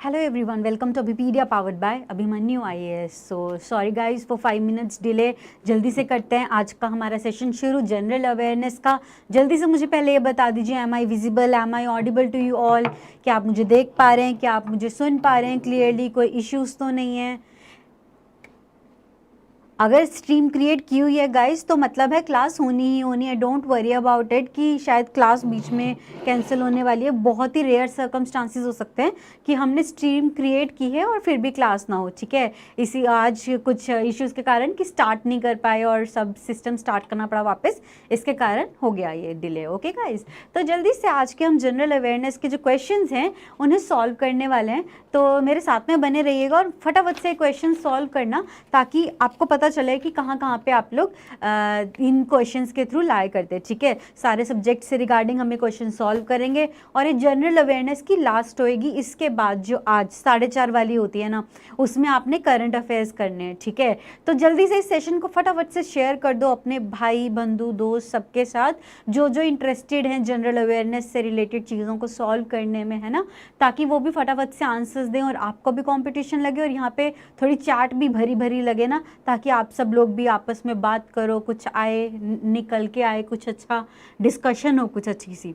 Hello everyone, welcome to Abipedia powered by Abhimanyu IAS. So sorry guys for 5 minutes delay. जल्दी से करते हैं आज का हमारा सेशन शुरू जनरल अवेयरनेस का. जल्दी से मुझे पहले ये बता दीजिए, am I visible, am I audible to you all? क्या आप मुझे देख पा रहे हैं, क्या आप मुझे सुन पा रहे हैं क्लियरली? कोई इश्यूज तो नहीं है? अगर स्ट्रीम क्रिएट की हुई है गाइस तो मतलब है क्लास होनी ही होनी है. डोंट वरी अबाउट इट कि शायद क्लास बीच में कैंसिल होने वाली है. बहुत ही रेयर सर्कमस्टांसेस हो सकते हैं कि हमने स्ट्रीम क्रिएट की है और फिर भी क्लास ना हो. ठीक है, इसी आज कुछ इश्यूज़ के कारण कि स्टार्ट नहीं कर पाए और सब सिस्टम स्टार्ट करना पड़ा वापस, इसके कारण हो गया ये डिले. ओके गाइस, तो जल्दी से आज के हम जनरल अवेयरनेस के जो क्वेश्चंस हैं उन्हें सॉल्व करने वाले हैं. तो मेरे साथ में बने रहिएगा और फटाफट से क्वेश्चन सॉल्व करना ताकि आपको पता चले कि कहाँ कहाँ पे आप लोग इन क्वेश्चंस के थ्रू लाए करते हैं. ठीक है, सारे सब्जेक्ट से रिगार्डिंग हम ये क्वेश्चन सॉल्व करेंगे और ये जनरल अवेयरनेस की लास्ट होएगी. इसके बाद जो आज 4:30 वाली होती है ना, उसमें आपने करंट अफेयर्स करने हैं. ठीक है, तो जल्दी से इस सेशन को फटाफट से शेयर कर दो अपने भाई बंधु दोस्त सबके साथ जो जो इंटरेस्टेड हैं जनरल अवेयरनेस से रिलेटेड चीज़ों को सॉल्व करने में, है ना, ताकि वो भी फटाफट से आंसर्स दें और आपको भी कंपटीशन लगे और यहाँ पे थोड़ी चैट भी भरी भरी लगे ना, ताकि आप सब लोग भी आपस में बात करो, कुछ आए निकल के आए, कुछ अच्छा डिस्कशन हो, कुछ अच्छी सी.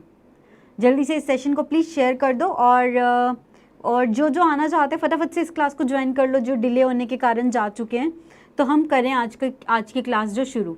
जल्दी से इस सेशन को प्लीज़ शेयर कर दो और जो जो आना चाहते हैं फटाफट से इस क्लास को ज्वाइन कर लो जो डिले होने के कारण जा चुके हैं. तो हम करें आज की क्लास जो शुरू.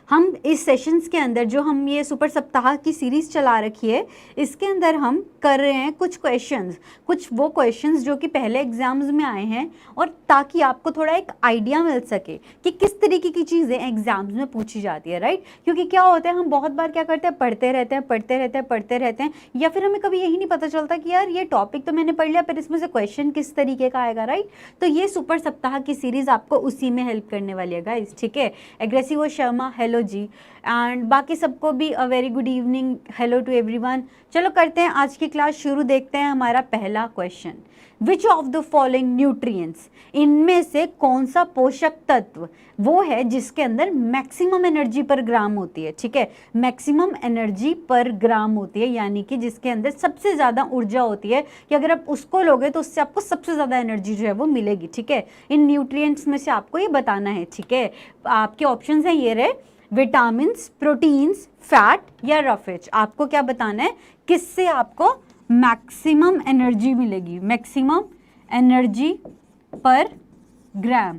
हम इस सेशंस के अंदर जो हम ये सुपर सप्ताह की सीरीज़ चला रखी है, इसके अंदर हम कर रहे हैं कुछ क्वेश्चंस, कुछ वो क्वेश्चंस जो कि पहले एग्जाम्स में आए हैं, और ताकि आपको थोड़ा एक आइडिया मिल सके कि किस तरीके की चीज़ें एग्जाम्स में पूछी जाती है. राइट, क्योंकि क्या होता है हम बहुत बार क्या करते हैं, पढ़ते रहते हैं या फिर हमें कभी यही नहीं पता चलता कि यार ये टॉपिक तो मैंने पढ़ लिया पर इसमें से क्वेश्चन किस तरीके का आएगा. राइट, तो ये सुपर सप्ताह की सीरीज़ आपको उसी में हेल्प करने वाली है गाइस. ठीक है, एग्रेसिवो शर्मा हेलो जी, एंड बाकी सबको भी a very good evening, hello to everyone. चलो करते हैं आज की क्लास शुरू. देखते हैं हमारा पहला question. Which of the following nutrients, इनमें से कौन सा पोषक तत्व वो है जिसके अंदर मैक्सिमम एनर्जी पर ग्राम होती है. ठीक है, मैक्सिमम एनर्जी पर ग्राम होती है, यानी कि जिसके अंदर सबसे ज़्यादा ऊर्जा होती है कि अगर आप उसको लोगे तो उससे आपको सबसे ज़्यादा एनर्जी जो है वो मिलेगी. ठीक है, इन न्यूट्रिएंट्स में से आपको ये बताना है. ठीक है, आपके ऑप्शंस हैं ये रहे, विटामिन्स, प्रोटीन्स, फैट या रफेज. आपको क्या बताना है, किससे आपको मैक्सिमम एनर्जी मिलेगी, मैक्सिमम एनर्जी पर ग्राम,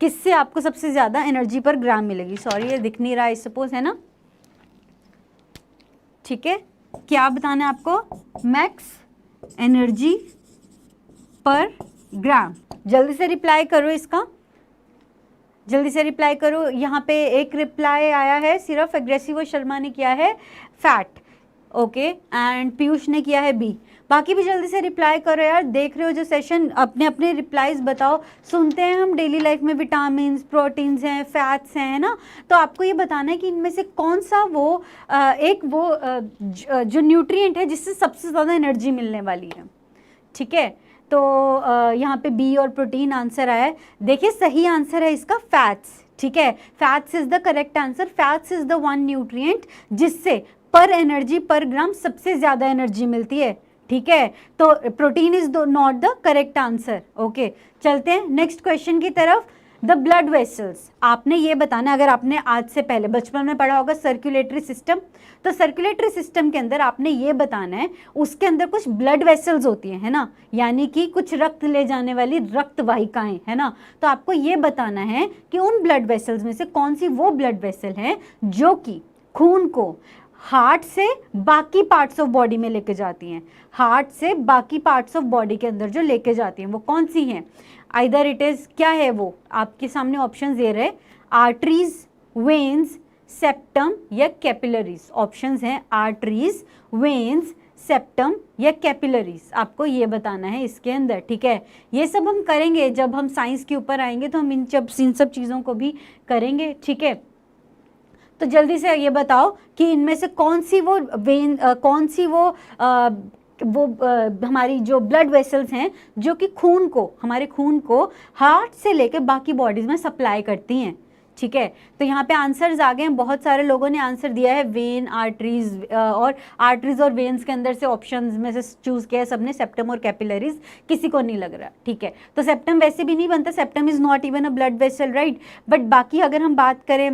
किससे आपको सबसे ज़्यादा एनर्जी पर ग्राम मिलेगी. सॉरी ये दिख नहीं रहा है सपोज, है ना. ठीक है, क्या बताना है आपको, मैक्स एनर्जी पर ग्राम. जल्दी से रिप्लाई करो इसका, जल्दी से रिप्लाई करो. यहाँ पे एक रिप्लाई आया है सिर्फ, एग्रेसिवो शर्मा ने किया है फैट, ओके, एंड पीयूष ने किया है बी. बाकी भी जल्दी से रिप्लाई करो यार, देख रहे हो जो सेशन, अपने अपने रिप्लाईज बताओ. सुनते हैं हम डेली लाइफ में विटामिन, प्रोटीन्स हैं, फैट्स हैं, है ना. तो आपको ये बताना है कि इनमें से कौन सा वो जो न्यूट्रिएंट है जिससे सबसे ज़्यादा एनर्जी मिलने वाली है. ठीक है, तो यहाँ पे बी और प्रोटीन आंसर आया है. देखिए सही आंसर है इसका फैट्स. ठीक है, fats is the correct answer. Fats is the one nutrient जिससे पर एनर्जी पर ग्राम सबसे ज़्यादा एनर्जी मिलती है. ठीक है, तो protein is not the correct answer. Okay, चलते हैं नेक्स्ट क्वेश्चन की तरफ. द ब्लड वेसल्स, आपने ये बताना, अगर आपने आज से पहले बचपन में पढ़ा होगा सर्कुलेटरी सिस्टम, तो सर्कुलेटरी सिस्टम के अंदर आपने ये बताना है, उसके अंदर कुछ ब्लड वेसल्स होती हैं, है ना, यानी कि कुछ रक्त ले जाने वाली रक्त वाहिकाएं, है ना. तो आपको ये बताना है कि उन ब्लड वेसल्स में से कौन सी वो ब्लड वेसल है जो कि खून को हार्ट से बाकी पार्ट्स ऑफ बॉडी में लेके जाती हैं, हार्ट से बाकी पार्ट्स ऑफ बॉडी के अंदर जो लेके जाती हैं वो कौन सी हैं. आइदर इट इज़, क्या है वो, आपके सामने ऑप्शन दे रहे, आर्टरीज, वेन्स, सेप्टम या कैपिलरीज. ऑप्शंस हैं आर्टरीज, वेन्स, सेप्टम या कैपिलरीज. आपको ये बताना है इसके अंदर. ठीक है, ये सब हम करेंगे जब हम साइंस के ऊपर आएंगे, तो हम इन सब चीज़ों को भी करेंगे. ठीक है, तो जल्दी से ये बताओ कि इनमें से कौन सी वो वेन, कौन सी वो हमारी जो ब्लड वेसल्स हैं जो कि खून को, हमारे खून को हार्ट से लेकर बाकी बॉडीज में सप्लाई करती हैं. ठीक है। तो यहाँ पे आंसर्स आ गए हैं, बहुत सारे लोगों ने आंसर दिया है वेन, आर्टरीज और आर्टरीज और वेन्स के अंदर से ऑप्शंस में से चूज किया है सबने सेप्टम और कैपिलरीज, किसी को नहीं लग रहा, ठीक है। तो सेप्टम वैसे भी नहीं बनता, septum is not even a blood vessel, right. But बाकी अगर हम बात करें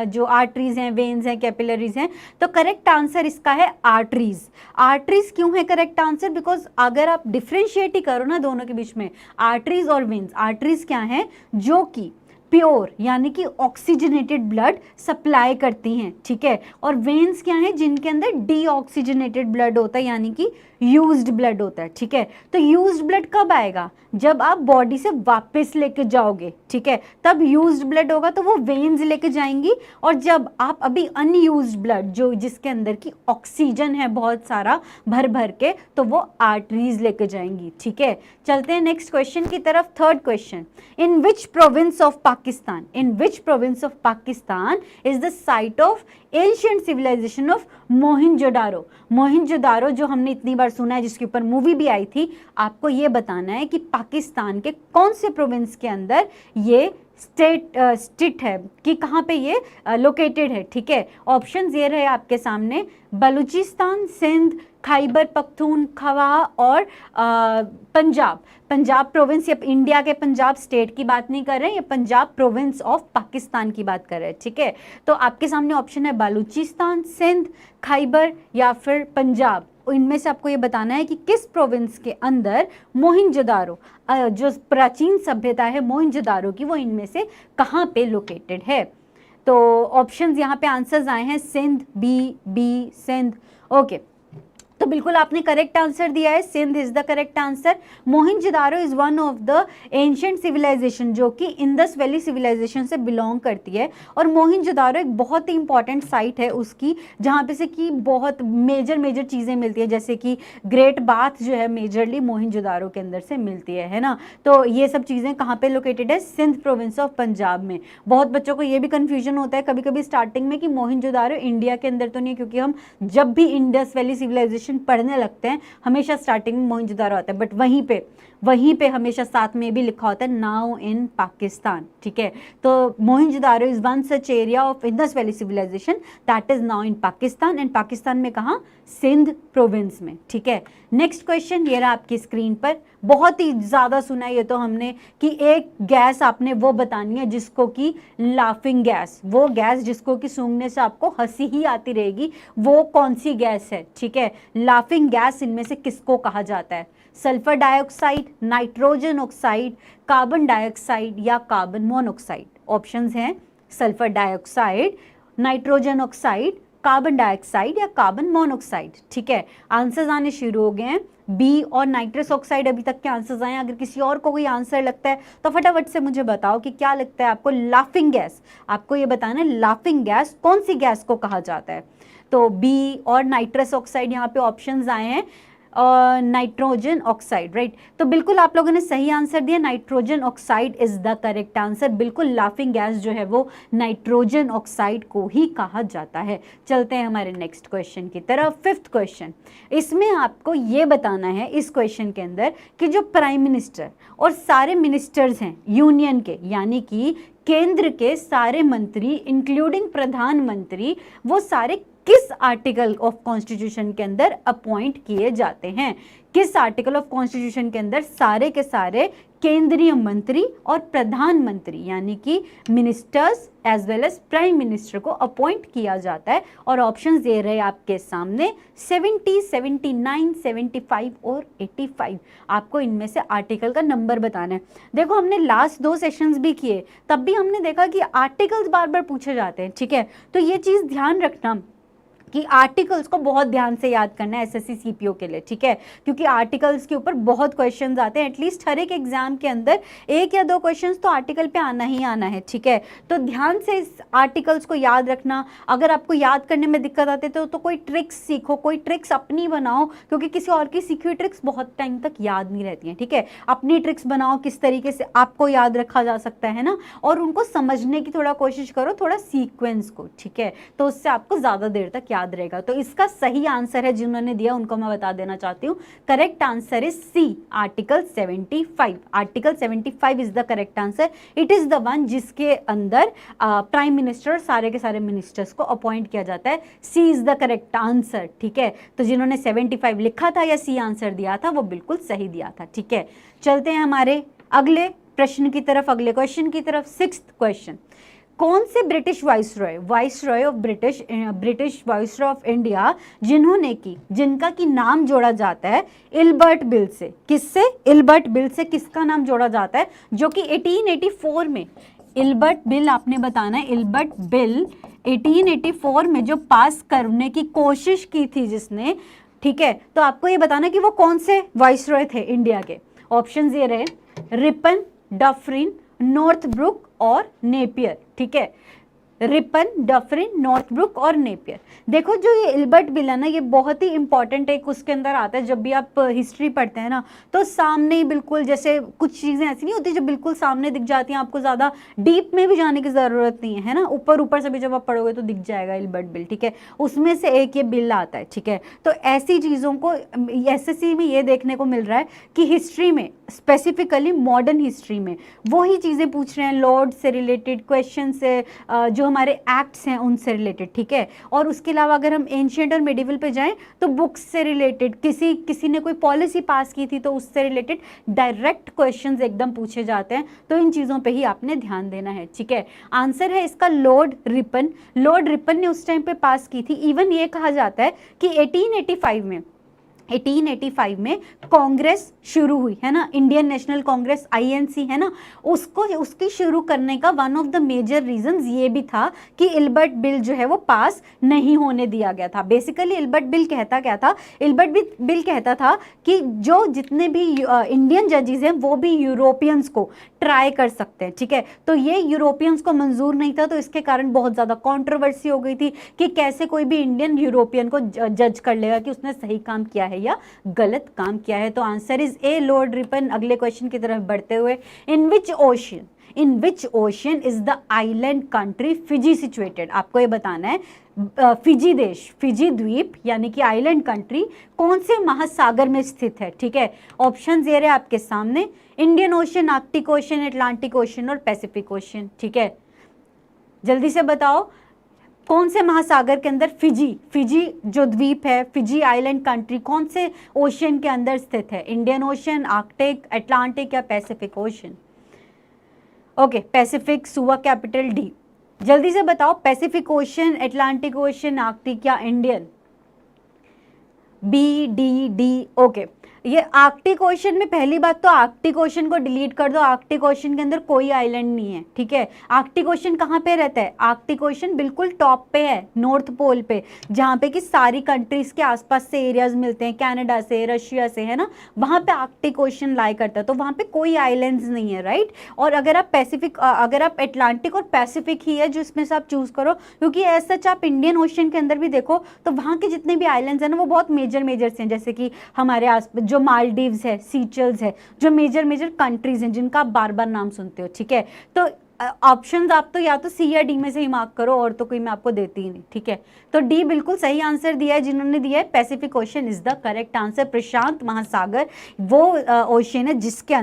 जो आर्टरीज हैं, वेन्स हैं, कैपिलरीज हैं, तो करेक्ट आंसर इसका है आर्टरीज। आर्टरीज क्यों है करेक्ट आंसर? बिकॉज अगर आप डिफ्रेंशिएट ही करो ना दोनों के बीच में, आर्टरीज और वेन्स, आर्टरीज क्या है जो कि प्योर यानी कि ऑक्सीजनेटेड ब्लड सप्लाई करती हैं, ठीक है। और वेन्स क्या है जिनके अंदर डीऑक्सीजनेटेड ब्लड होता है यानी कि यूज्ड ब्लड होता है, ठीक है। तो यूज्ड ब्लड कब आएगा? जब आप बॉडी से वापस लेके जाओगे, ठीक है, तब यूज्ड ब्लड होगा तो वो वेन्स लेके जाएंगी। और जब आप अभी अनयूज्ड ब्लड जो जिसके अंदर की ऑक्सीजन है बहुत सारा भर भर के, तो वो आर्टरीज लेके जाएंगी, ठीक है। चलते हैं नेक्स्ट क्वेश्चन की तरफ। Third question, in which province of Pakistan, in which province of Pakistan is the site of ancient civilisation of Mohenjodaro. Mohenjodaro जो हमने इतनी बार सुना है, जिसके ऊपर मूवी भी आई थी, आपको ये बताना है कि पाकिस्तान के कौन से प्रोविंस के अंदर ये स्टेट है, कि कहाँ पे ये लोकेटेड है, ठीक है। ऑप्शंस ये रहे आपके सामने, बलूचिस्तान, सिंध, खैबर पख्तूनख्वा और पंजाब। पंजाब प्रोविंस, या इंडिया के पंजाब स्टेट की बात नहीं कर रहे हैं, ये पंजाब प्रोविंस ऑफ पाकिस्तान की बात कर रहे हैं, ठीक है। तो आपके सामने ऑप्शन है बलूचिस्तान, सिंध, खैबर या फिर पंजाब। इनमें से आपको ये बताना है कि किस प्रोविंस के अंदर मोहिंजोदारो जो प्राचीन सभ्यता है मोहिंजोदारो की, वो इनमें से कहाँ पे लोकेटेड है। तो ऑप्शंस यहाँ पे आंसर्स आए हैं सिंध, बी सिंध, ओके। तो बिल्कुल आपने करेक्ट आंसर दिया है, Sindh is the correct answer. Mohenjodaro is one of the ancient civilisation जो कि इंडस वैली सिविलाइजेशन से बिलोंग करती है। और मोहिंजोदारो एक बहुत ही इंपॉर्टेंट साइट है उसकी, जहाँ पे से कि बहुत मेजर चीज़ें मिलती है, जैसे कि ग्रेट बाथ जो है मेजरली मोहिंजोदारो के अंदर से मिलती है ना। तो ये सब चीज़ें कहाँ पे लोकेटेड है? सिंध प्रोविंस ऑफ पंजाब में। बहुत बच्चों को ये भी कन्फ्यूजन होता है कभी कभी स्टार्टिंग में कि मोहिंजोदारो इंडिया के अंदर तो नहीं है, क्योंकि हम जब भी इंडस वैली सिविलाइजेशन पढ़ने लगते हैं हमेशा स्टार्टिंग में मोहिंजोदारो आता है, बट वहीं पे हमेशा साथ में भी लिखा होता है नाउ इन पाकिस्तान, ठीक है। तो Mohenjodaro is one such area of Indus Valley civilisation that is now in Pakistan, and Pakistan में कहाँ? सिंध प्रोविंस में, ठीक है। नेक्स्ट क्वेश्चन ये रहा आपकी स्क्रीन पर, बहुत ही ज्यादा सुना है ये तो हमने, कि एक गैस आपने वो बतानी है जिसको कि लाफिंग गैस, वो गैस जिसको कि सूंघने से आपको हंसी ही आती रहेगी, वो कौन सी गैस है, ठीक है। लाफिंग गैस इनमें से किसको कहा जाता है? Sulphur dioxide, nitrogen oxide, carbon dioxide या कार्बन मोनोऑक्साइड। ऑप्शंस हैं sulphur dioxide, nitrogen oxide, carbon dioxide या कार्बन मोनोऑक्साइड, ठीक है। आंसर्स आने शुरू हो गए हैं, बी और नाइट्रस ऑक्साइड अभी तक के आंसर्स आए हैं। अगर किसी और को कोई आंसर लगता है तो फटाफट से मुझे बताओ कि क्या लगता है आपको। लाफिंग गैस, आपको ये बताना है लाफिंग गैस कौन सी गैस को कहा जाता है। तो बी और नाइट्रस ऑक्साइड यहाँ पे ऑप्शंस आए हैं, नाइट्रोजन ऑक्साइड, राइट। तो बिल्कुल आप लोगों ने सही आंसर दिया, nitrogen oxide is the correct answer. बिल्कुल लाफिंग गैस जो है वो नाइट्रोजन ऑक्साइड को ही कहा जाता है। चलते हैं हमारे नेक्स्ट क्वेश्चन की तरफ। फिफ्थ क्वेश्चन, इसमें आपको ये बताना है इस क्वेश्चन के अंदर कि जो प्राइम मिनिस्टर और सारे मिनिस्टर्स हैं यूनियन के, यानी कि केंद्र के सारे मंत्री इंक्लूडिंग प्रधानमंत्री, वो सारे किस आर्टिकल ऑफ कॉन्स्टिट्यूशन के अंदर अपॉइंट किए जाते हैं? किस आर्टिकल ऑफ कॉन्स्टिट्यूशन के अंदर सारे के सारे केंद्रीय मंत्री और प्रधानमंत्री यानी कि ministers as well as prime minister को अपॉइंट किया जाता है? और ऑप्शंस दे रहे हैं आपके सामने 70, 79, 75 और 85। आपको इनमें से आर्टिकल का नंबर बताना है। देखो हमने लास्ट 2 सेशंस भी किए, तब भी हमने देखा कि आर्टिकल्स बार बार पूछे जाते हैं, ठीक है। तो ये चीज़ ध्यान रखना कि आर्टिकल्स को बहुत ध्यान से याद करना है एसएससी सीपीओ के लिए, ठीक है, क्योंकि आर्टिकल्स के ऊपर बहुत क्वेश्चंस आते हैं। एटलीस्ट हर एक एग्जाम के अंदर 1 या 2 क्वेश्चंस तो आर्टिकल पे आना ही आना है, ठीक है। तो ध्यान से इस आर्टिकल्स को याद रखना। अगर आपको याद करने में दिक्कत आती है तो कोई ट्रिक्स सीखो, कोई ट्रिक्स अपनी बनाओ, क्योंकि किसी और की सीखी हुई ट्रिक्स बहुत टाइम तक याद नहीं रहती हैं, ठीक है। अपनी ट्रिक्स बनाओ, किस तरीके से आपको याद रखा जा सकता है ना, और उनको समझने की थोड़ा कोशिश करो, थोड़ा सीक्वेंस को, ठीक है। तो उससे आपको ज़्यादा देर तक याद याद रहेगा। तो इसका सही आंसर है, जिन्होंने दिया उनको मैं बता देना चाहती हूँ, correct answer is C, article 75। Article 75 is the correct answer. It is the one जिसके अंदर प्राइम मिनिस्टर सारे के सारे मिनिस्टर्स को अपॉइंट किया जाता है। सी इज द करेक्ट आंसर, ठीक है। तो जिन्होंने 75 लिखा था या सी आंसर दिया था वो बिल्कुल सही दिया था, ठीक है। चलते हैं हमारे अगले प्रश्न की तरफ, अगले क्वेश्चन की तरफ। 6th क्वेश्चन, कौन से British viceroy of British viceroy of India जिनका की नाम जोड़ा जाता है इल्बर्ट बिल से? किससे? इल्बर्ट बिल से किसका नाम जोड़ा जाता है? जो कि 1884 में इल्बर्ट बिल, आपने बताना है इल्बर्ट बिल 1884 में जो पास करने की कोशिश की थी जिसने, ठीक है। तो आपको ये बताना कि वो कौन से वाइसरॉय थे इंडिया के। ऑप्शंस ये रहे, रिपन, डफरिन, नॉर्थब्रुक और नेपियर, ठीक है। रिपन, डफरिन, नॉर्थब्रुक और नेपियर। देखो जो ये इल्बर्ट बिल है ना, ये बहुत ही इंपॉर्टेंट है। उसके अंदर आता है, जब भी आप हिस्ट्री पढ़ते हैं ना, तो सामने ही बिल्कुल, जैसे कुछ चीज़ें ऐसी नहीं होती जो बिल्कुल सामने दिख जाती हैं, आपको ज़्यादा डीप में भी जाने की ज़रूरत नहीं है ना, ऊपर ऊपर से भी जब आप पढ़ोगे तो दिख जाएगा इल्बर्ट बिल, ठीक है। उसमें से एक ये बिल आता है, ठीक है। तो ऐसी चीज़ों को SSC में ये देखने को मिल रहा है कि हिस्ट्री में, स्पेसिफिकली मॉडर्न हिस्ट्री में वही चीज़ें पूछ रहे हैं, लॉर्ड से रिलेटेड क्वेश्चन से, जो हमारे एक्ट्स हैं उनसे रिलेटेड, ठीक है। और उसके अलावा अगर हम एंशिएंट और मिडिवल पे जाएं तो बुक्स से रिलेटेड, किसी ने कोई पॉलिसी पास की थी तो उससे रिलेटेड डायरेक्ट क्वेश्चंस एकदम पूछे जाते हैं। तो इन चीज़ों पे ही आपने ध्यान देना है, ठीक है। आंसर है इसका लॉर्ड रिपन। लॉर्ड रिपन ने उस टाइम पे पास की थी। इवन ये कहा जाता है कि 1885 में कांग्रेस शुरू हुई है ना, इंडियन नेशनल कांग्रेस, INC है ना, उसकी शुरू करने का one of the major reasons ये भी था कि इल्बर्ट बिल जो है वो पास नहीं होने दिया गया था। बेसिकली इल्बर्ट बिल कहता क्या था? इल्बर्ट बिल कहता था कि जो जितने भी इंडियन जजेस हैं वो भी यूरोपियंस को ट्राई कर सकते हैं, ठीक है। तो ये यूरोपियंस को मंजूर नहीं था, तो इसके कारण बहुत ज़्यादा कंट्रोवर्सी हो गई थी कि कैसे कोई भी इंडियन यूरोपियन को जज कर लेगा कि उसने सही काम किया है या गलत काम किया है। तो answer is A, Lord Ripon. अगले क्वेश्चन की तरफ बढ़ते हुए, in which ocean is the island country Fiji situated? आपको ये बताना है फिजी देश, फिजी द्वीप यानी कि आइलैंड कंट्री कौन से महासागर में स्थित है, ठीक है। ऑप्शंस ये रहे आपके सामने, Indian Ocean, Arctic ocean, Atlantic ocean और पैसिफिक ओशन, ठीक है। जल्दी से बताओ कौन से महासागर के अंदर फिजी जो द्वीप है, फिजी आइलैंड कंट्री कौन से ओशन के अंदर स्थित है? इंडियन ओशन, आर्कटिक, अटलांटिक या Pacific Ocean? Okay, Pacific, Suva capital D. जल्दी से बताओ, Pacific Ocean, Atlantic Ocean, Arctic या Indian? B, D, D. Okay, ये आर्कटिक ओशन में, पहली बात तो आर्कटिक ओशन को डिलीट कर दो। आर्कटिक ओशन के अंदर कोई आइलैंड नहीं है, ठीक है। आर्कटिक ओशन कहाँ पे रहता है? आर्कटिक ओशन बिल्कुल टॉप पे है, नॉर्थ पोल पे, जहाँ पे कि सारी कंट्रीज के आसपास से एरियाज मिलते हैं, कनाडा से, रशिया से, है ना, वहाँ पे आर्कटिक ओशन लाई करता है। तो वहाँ पे कोई आइलैंड्स नहीं है, राइट। और अगर आप अटलांटिक और पैसिफिक ही है जो इसमें से आप चूज करो, क्योंकि ऐसा आप इंडियन ओशन के अंदर भी देखो तो वहाँ के जितने भी आइलैंड्स हैं ना वो बहुत मेजर से हैं, जैसे कि हमारे आस जो मालदीव्स है, सीचल्स है, जो मेजर कंट्रीज हैं जिनका आप बार बार नाम सुनते हो, ठीक है। तो ऑप्शंस आप तो या तो सी या डी में से ही मार्क करो, और तो कोई मैं आपको देती ही नहीं, ठीक है। तो डी बिल्कुल सही आंसर दिया है जिन्होंने दिया है, Pacific Ocean is the correct answer. प्रशांत महासागर वो ओशन है जिसके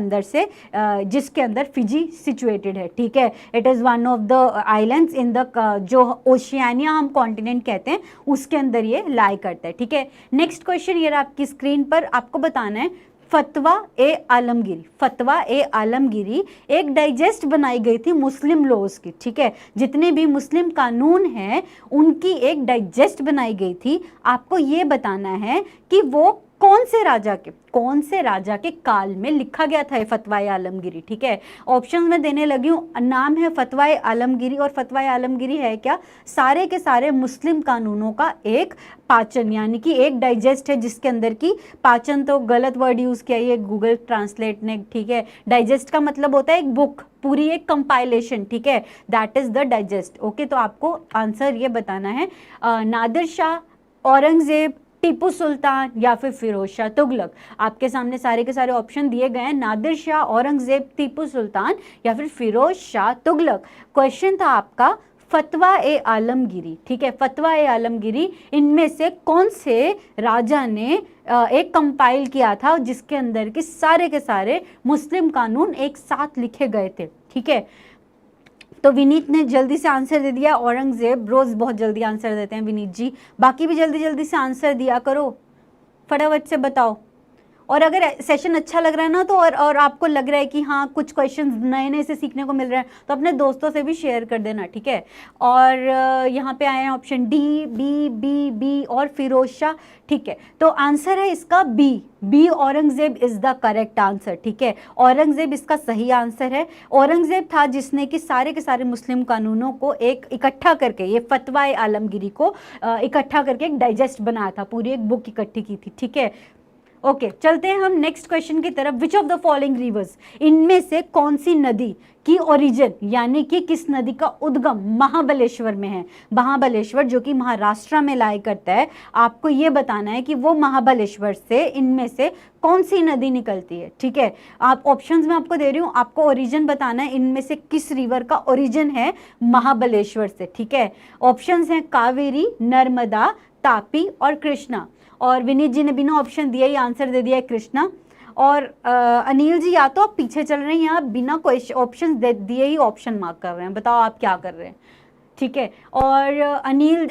अंदर फिजी सिचुएटेड है, ठीक है। It is one of the islands in the जो ओशियानिया हम कॉन्टिनेंट कहते हैं उसके अंदर ये लाई करता है, ठीक है। नेक्स्ट क्वेश्चन ये आपकी स्क्रीन पर, आपको बताना है फतवा ए आलमगीरी एक डाइजेस्ट बनाई गई थी मुस्लिम लॉज की, ठीक है। जितने भी मुस्लिम कानून हैं उनकी एक डाइजेस्ट बनाई गई थी। आपको ये बताना है कि वो कौन से राजा के काल में लिखा गया था फतवाए आलमगीरी, ठीक है। ऑप्शन में देने लगी हूँ, नाम है फतवाए आलमगीरी, और फतवाए आलमगीरी है क्या? सारे के सारे मुस्लिम कानूनों का एक पाचन, यानी कि एक डाइजेस्ट है जिसके अंदर की, पाचन तो गलत वर्ड यूज किया है गूगल ट्रांसलेट ने, ठीक है। डाइजेस्ट का मतलब होता है एक बुक, पूरी एक कंपाइलेशन, ठीक है, that is the digest. Okay, तो आपको आंसर ये बताना है, नादिर शाह, औरंगजेब, टीपू सुल्तान या फिर फिरोज शाह तुगलक। आपके सामने सारे के सारे ऑप्शन दिए गए हैं, नादिर शाह, औरंगजेब, टीपू सुल्तान या फिर फिरोज शाह तुगलक। क्वेश्चन था आपका फतवा ए आलमगिरी, ठीक है, फतवा ए आलमगिरी इनमें से कौन से राजा ने एक कंपाइल किया था जिसके अंदर के सारे मुस्लिम कानून एक साथ लिखे गए थे, ठीक है। तो विनीत ने जल्दी से आंसर दे दिया, औरंगजेब। रोज बहुत जल्दी आंसर देते हैं विनीत जी, बाकी भी जल्दी जल्दी से आंसर दिया करो, फटाफट से बताओ। और अगर सेशन अच्छा लग रहा है ना तो और आपको लग रहा है कि हाँ कुछ क्वेश्चंस नए नए से सीखने को मिल रहा है तो अपने दोस्तों से भी शेयर कर देना, ठीक है। और यहाँ पे आए हैं option D, B, B, B और फिरोज शाह, ठीक है। तो आंसर है इसका B, Aurangzeb is the correct answer, ठीक है। औरंगजेब इसका सही आंसर है। औरंगजेब था जिसने कि सारे के सारे मुस्लिम कानूनों को एक इकट्ठा करके, ये फतवा ए आलमगिरी को इकट्ठा करके एक डाइजेस्ट बनाया था, पूरी एक बुक इकट्ठी की थी, ठीक है। ओके चलते हैं हम नेक्स्ट क्वेश्चन की तरफ। Which of the following rivers, इनमें से कौन सी नदी की ओरिजिन यानी कि किस नदी का उद्गम महाबलेश्वर में है। महाबलेश्वर जो कि महाराष्ट्र में लाई करता है, आपको ये बताना है कि वो महाबलेश्वर से इनमें से कौन सी नदी निकलती है, ठीक है। आप ऑप्शंस में आपको दे रही हूँ, आपको ओरिजिन बताना है इनमें से किस रिवर का ओरिजिन है महाबलेश्वर से, ठीक है। ऑप्शंस हैं कावेरी, नर्मदा, तापी और कृष्णा। और विनीत जी ने बिना ऑप्शन दिए ही आंसर दे दिया है कृष्णा। और अनिल जी या तो आप पीछे चल रहे हैं या बिना ऑप्शन दिए ही ऑप्शन मार्क कर रहे हैं, बताओ आप क्या कर रहे हैं, ठीक है। और अनिल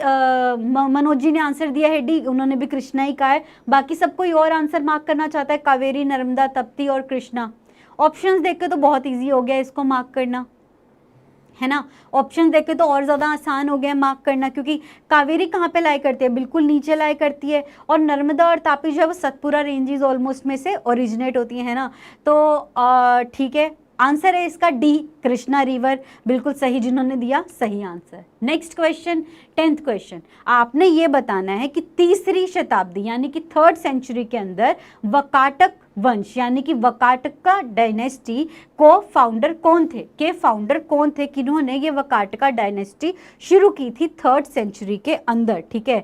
मनोज जी ने आंसर दिया है डी, उन्होंने भी कृष्णा ही कहा है। बाकी सब कोई और आंसर मार्क करना चाहता है, कावेरी, नर्मदा, तप्ती और कृष्णा। ऑप्शंस देख के तो बहुत ईजी हो गया इसको मार्क करना, है ना। ऑप्शन देख के तो और ज़्यादा आसान हो गया मार्क करना, क्योंकि कावेरी कहाँ पे लाई करती है, बिल्कुल नीचे लाई करती है। और नर्मदा और तापी जो है वो सतपुरा रेंजेस ऑलमोस्ट में से ओरिजिनेट होती है ना। तो ठीक है, आंसर है इसका डी, कृष्णा रिवर, बिल्कुल सही जिन्होंने दिया, सही answer. Next question, 10th question, आपने ये बताना है कि तीसरी शताब्दी यानी कि 3rd सेंचुरी के अंदर वकाटक वंश यानी कि वकाटका डायनेस्टी को फाउंडर कौन थे, किन्होंने ये वकाटका डायनेस्टी शुरू की थी 3rd सेंचुरी के अंदर, ठीक है।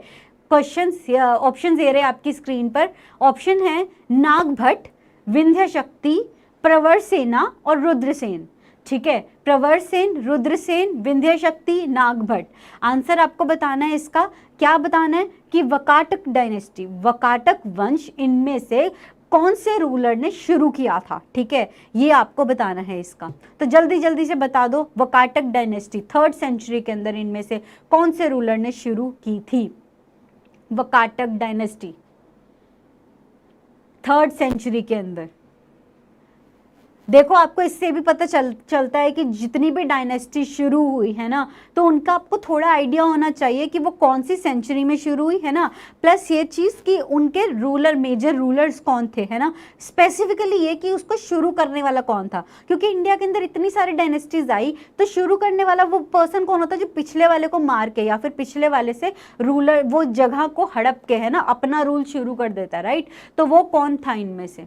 क्वेश्चन ऑप्शन दे रहे हैं आपकी स्क्रीन पर। ऑप्शन है नागभट्ट, विंध्य शक्ति, प्रवरसेना और रुद्रसेन, ठीक है। प्रवरसेन, रुद्रसेन, विंध्य शक्ति, नागभट्ट। आंसर आपको बताना है इसका, क्या बताना है कि वकाटक डायनेस्टी, वकाटक वंश इनमें से कौन से रूलर ने शुरू किया था, ठीक है, ये आपको बताना है इसका। तो जल्दी जल्दी से बता दो, वकाटक डायनेस्टी 3rd सेंचुरी के अंदर इनमें से कौन से रूलर ने शुरू की थी वकाटक डायनेस्टी 3rd सेंचुरी के अंदर। देखो आपको इससे भी पता चलता है कि जितनी भी डायनेस्टी शुरू हुई है ना, तो उनका आपको थोड़ा आइडिया होना चाहिए कि वो कौन सी सेंचुरी में शुरू हुई है ना, प्लस ये चीज़ कि उनके रूलर, मेजर रूलर्स कौन थे, है ना। स्पेसिफिकली ये कि उसको शुरू करने वाला कौन था, क्योंकि इंडिया के अंदर इतनी सारी डायनेस्टीज आई तो शुरू करने वाला वो पर्सन कौन होता है जो पिछले वाले को मार के या फिर पिछले वाले से रूलर वो जगह को हड़प के, है ना, अपना रूल शुरू कर देता है, राइट। तो वो कौन था इनमें से।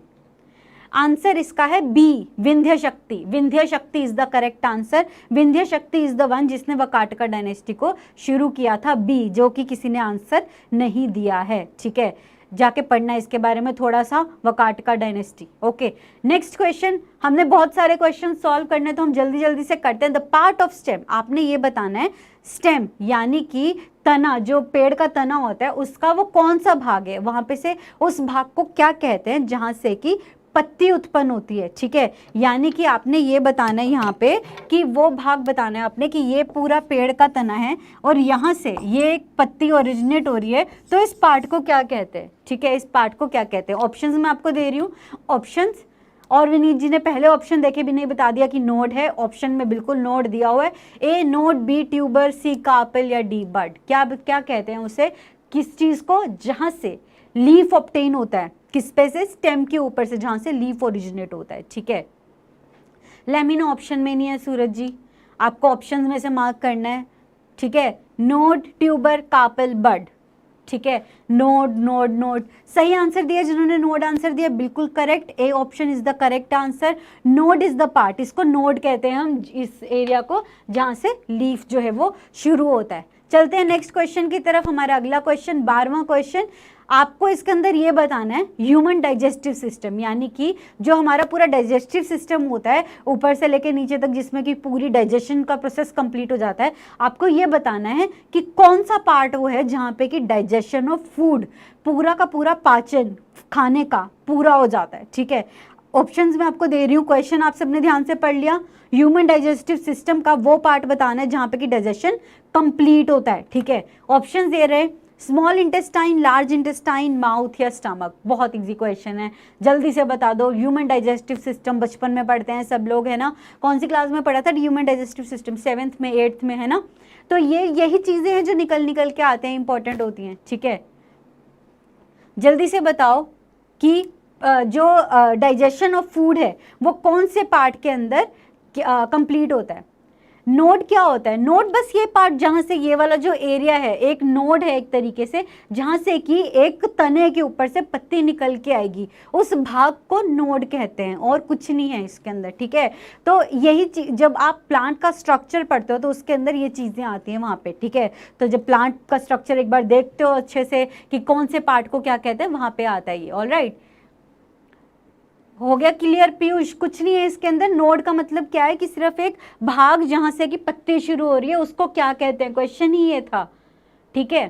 आंसर इसका है बी, विंध्य शक्ति। विंध्य शक्ति is the correct answer. Vindhya शक्ति इज द वन जिसने वकाटका डायनेस्टी को शुरू किया था, बी, जो कि किसी ने आंसर नहीं दिया है, ठीक है। जाके पढ़ना इसके बारे में थोड़ा सा, Vakataka dynasty. Okay next question, हमने बहुत सारे क्वेश्चन सॉल्व करने तो हम जल्दी जल्दी से करते हैं। द पार्ट ऑफ स्टेम, आपने ये बताना है स्टेम यानी कि तना, जो पेड़ का तना होता है उसका वो कौन सा भाग है, वहां पे से उस भाग को क्या कहते हैं जहां से कि पत्ती उत्पन्न होती है, ठीक है। यानी कि आपने ये बताना है यहाँ पे कि वो भाग बताना है आपने कि ये पूरा पेड़ का तना है और यहाँ से ये एक पत्ती ओरिजिनेट हो रही है, तो इस पार्ट को क्या कहते हैं, ठीक है, इस पार्ट को क्या कहते हैं। ऑप्शंस मैं आपको दे रही हूँ, ऑप्शंस, और विनीत जी ने पहले ऑप्शन देखे भी नहीं बता दिया कि नोड है, ऑप्शन में बिल्कुल नोड दिया हुआ है, ए नोड, बी ट्यूबर, सी कार्पेल या डी बड। क्या कहते हैं उसे, किस चीज़ को, जहाँ से लीफ ऑब्टेन होता है, किस पे से, स्टेम के ऊपर से, जहां से लीफ ओरिजिनेट होता है, ठीक है। लेमिनो ऑप्शन में नहीं है सूरज जी, आपको ऑप्शंस में से मार्क करना है, ठीक है। नोड, ट्यूबर, कार्पेल, बड, ठीक है। नोड नोड नोड, सही आंसर दिया जिन्होंने नोड आंसर दिया, बिल्कुल correct, A option is the correct answer. Node is the part, इसको नोड कहते हैं हम इस एरिया को जहां से लीफ जो है वो शुरू होता है, चलते हैं नेक्स्ट क्वेश्चन की तरफ। हमारा अगला क्वेश्चन 12वां क्वेश्चन, आपको इसके अंदर ये बताना है ह्यूमन डाइजेस्टिव सिस्टम, यानी कि जो हमारा पूरा डाइजेस्टिव सिस्टम होता है ऊपर से लेकर नीचे तक, जिसमें कि पूरी डाइजेशन का प्रोसेस कंप्लीट हो जाता है, आपको ये बताना है कि कौन सा पार्ट वो है जहाँ पे कि डाइजेशन ऑफ फूड, पूरा का पूरा पाचन खाने का पूरा हो जाता है। ठीक है, ऑप्शंस मैं आपको दे रही हूँ, क्वेश्चन आप सबने ध्यान से पढ़ लिया। ह्यूमन डाइजेस्टिव सिस्टम का वो पार्ट बताना है जहाँ पे कि डाइजेशन कंप्लीट होता है। ठीक है, ऑप्शंस दे रहे हैं small intestine, large intestine, mouth या स्टमक। बहुत इजी क्वेश्चन है, जल्दी से बता दो। ह्यूमन डाइजेस्टिव सिस्टम बचपन में पढ़ते हैं सब लोग, है ना। कौन सी क्लास में पढ़ा था ह्यूमन डाइजेस्टिव सिस्टम? 7th में, 8th में, है ना। तो ये यही चीजें हैं जो निकल के आते हैं, इंपॉर्टेंट होती हैं। ठीक है, जल्दी से बताओ कि जो डाइजेशन ऑफ फूड है वो कौन से पार्ट के अंदर कंप्लीट होता है। नोड क्या होता है? नोड बस ये पार्ट जहां से ये वाला जो एरिया है, एक नोड है एक तरीके से, जहां से कि एक तने के ऊपर से पत्ती निकल के आएगी, उस भाग को नोड कहते हैं, और कुछ नहीं है इसके अंदर। ठीक है, तो यही चीज जब आप प्लांट का स्ट्रक्चर पढ़ते हो तो उसके अंदर ये चीजें आती हैं वहां पे। ठीक है, तो जब प्लांट का स्ट्रक्चर एक बार देखते हो अच्छे से कि कौन से पार्ट को क्या कहते हैं, वहां पे आता है ये। ऑलराइट, हो गया क्लियर पीयूष? कुछ नहीं है इसके अंदर। नोड का मतलब क्या है कि सिर्फ एक भाग जहां से कि पत्ती शुरू हो रही है, उसको क्या कहते हैं, क्वेश्चन ही ये था। ठीक है,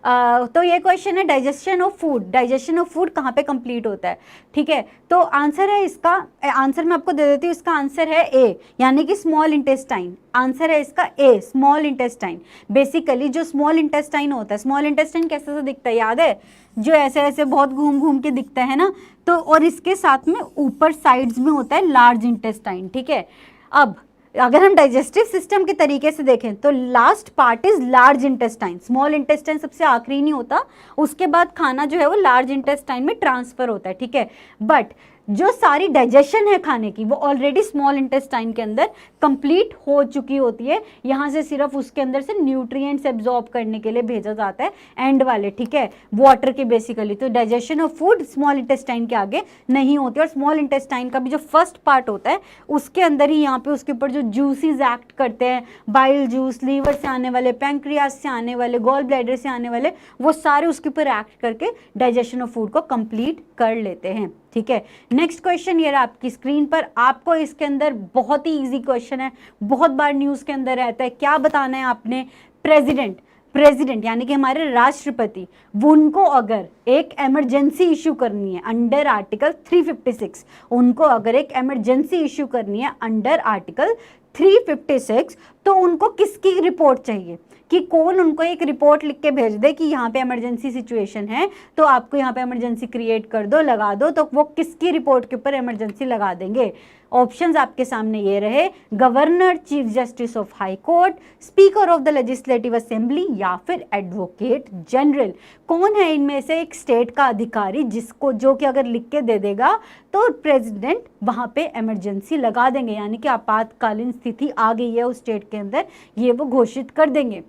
तो ये क्वेश्चन है digestion of food, digestion of food कहाँ पे कंप्लीट होता है। ठीक है, तो आंसर है इसका, आंसर मैं आपको दे देती हूँ, इसका आंसर है ए, यानी कि स्मॉल इंटेस्टाइन। आंसर है इसका ए, स्मॉल इंटेस्टाइन। बेसिकली जो स्मॉल इंटेस्टाइन होता है, स्मॉल इंटेस्टाइन कैसे से दिखता है याद है? जो ऐसे ऐसे बहुत घूम घूम के दिखता है ना, तो और इसके साथ में ऊपर साइड्स में होता है लार्ज इंटेस्टाइन। ठीक है, अब अगर हम डाइजेस्टिव सिस्टम के तरीके से देखें तो last part is large intestine, small intestine सबसे आखिरी नहीं होता, उसके बाद खाना जो है वो लार्ज इंटेस्टाइन में ट्रांसफर होता है। ठीक है, बट जो सारी डाइजेशन है खाने की वो ऑलरेडी स्मॉल इंटेस्टाइन के अंदर कंप्लीट हो चुकी होती है। यहाँ से सिर्फ उसके अंदर से न्यूट्रिएंट्स एब्जॉर्ब करने के लिए भेजा जाता है एंड वाले। ठीक है, वाटर के बेसिकली। तो digestion of food small intestine के आगे नहीं होती, और स्मॉल इंटेस्टाइन का भी जो फर्स्ट पार्ट होता है उसके अंदर ही यहाँ पे उसके ऊपर जो जूसीज एक्ट करते हैं, बाइल जूस, लीवर से आने वाले, पैंक्रियास से आने वाले, गॉल ब्लैडर से आने वाले, वो सारे उसके ऊपर एक्ट करके डाइजेशन ऑफ फूड को कंप्लीट कर लेते हैं। ठीक है, नेक्स्ट क्वेश्चन ये रहा आपकी स्क्रीन पर। आपको इसके अंदर बहुत ही इजी क्वेश्चन है, बहुत बार न्यूज के अंदर रहता है। क्या बताना है आपने? प्रेसिडेंट यानी कि हमारे राष्ट्रपति, उनको अगर एक इमरजेंसी इशू करनी है अंडर आर्टिकल 356, उनको अगर एक इमरजेंसी इशू करनी है अंडर आर्टिकल 356, तो उनको किसकी रिपोर्ट चाहिए? कि कौन उनको एक रिपोर्ट लिख के भेज दे कि यहाँ पे इमरजेंसी सिचुएशन है, तो आपको यहाँ पे इमरजेंसी क्रिएट कर दो, लगा दो, तो वो किसकी रिपोर्ट के ऊपर इमरजेंसी लगा देंगे? ऑप्शंस आपके सामने ये रहे, governor, chief justice of high court, speaker of the legislative assembly, या फिर एडवोकेट जनरल। कौन है इनमें से एक स्टेट का अधिकारी जिसको, जो कि अगर लिख के दे देगा तो प्रेसिडेंट वहां पे इमरजेंसी लगा देंगे, यानी कि आपातकालीन स्थिति आ गई है उस स्टेट के अंदर, ये वो घोषित कर देंगे।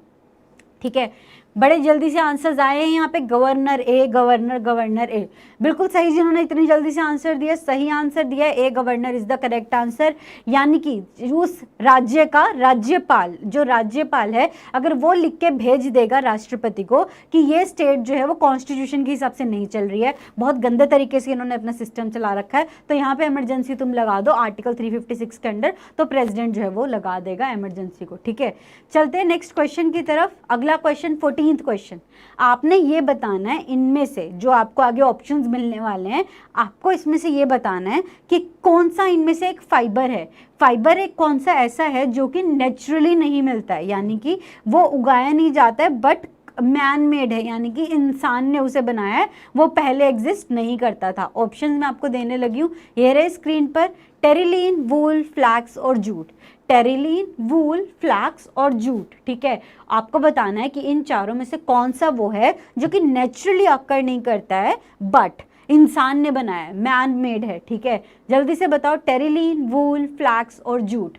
ठीक है, बड़े जल्दी से आंसर्स आए हैं यहाँ पे। गवर्नर ए, गवर्नर ए, बिल्कुल सही। जिन्होंने इतनी जल्दी से आंसर दिया, सही आंसर दिया है, a governor is the correct answer. यानी कि उस राज्य का राज्यपाल, जो राज्यपाल है, अगर वो लिख के भेज देगा राष्ट्रपति को कि ये स्टेट जो है वो कॉन्स्टिट्यूशन के हिसाब से नहीं चल रही है, बहुत गंदे तरीके से इन्होंने अपना सिस्टम चला रखा है, तो यहाँ पे इमरजेंसी तुम लगा दो आर्टिकल 356 के अंडर, तो प्रेसिडेंट जो है वो लगा देगा इमरजेंसी को। ठीक है, चलते हैं नेक्स्ट क्वेश्चन की तरफ। अगला क्वेश्चन 14th क्वेश्चन, आपने ये बताना है इनमें से, जो आपको आगे ऑप्शंस मिलने वाले हैं, आपको इसमें से ये बताना है कि कौन सा इनमें से एक फाइबर है। फाइबर एक कौन सा ऐसा है जो कि नेचुरली नहीं मिलता है, यानी कि वो उगाया नहीं जाता है, बट मैन मेड है, यानी कि इंसान ने उसे बनाया है, वो पहले एग्जिस्ट नहीं करता था। ऑप्शंस मैं आपको देने लगी हूँ, ये रहे स्क्रीन पर, टेरिलीन, वूल, फ्लैक्स और जूट। टेरिलीन, वूल, फ्लैक्स और जूट। ठीक है, आपको बताना है कि इन चारों में से कौन सा वो है जो कि नेचुरली अकर नहीं करता है बट इंसान ने बनाया है, मैन मेड है। ठीक है, जल्दी से बताओ, टेरिलीन, वूल, फ्लैक्स और जूट।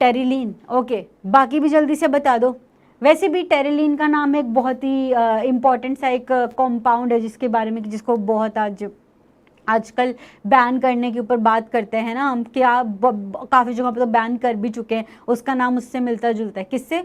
टेरिलीन, ओके, बाकी भी जल्दी से बता दो। वैसे भी टेरिलीन का नाम एक बहुत ही इम्पॉर्टेंट सा एक कंपाउंड है जिसके बारे में, जिसको बहुत आजकल बैन करने के ऊपर बात करते हैं ना हम, क्या काफ़ी जगह पर तो बैन कर भी चुके हैं। उसका नाम उससे मिलता जुलता है, किससे?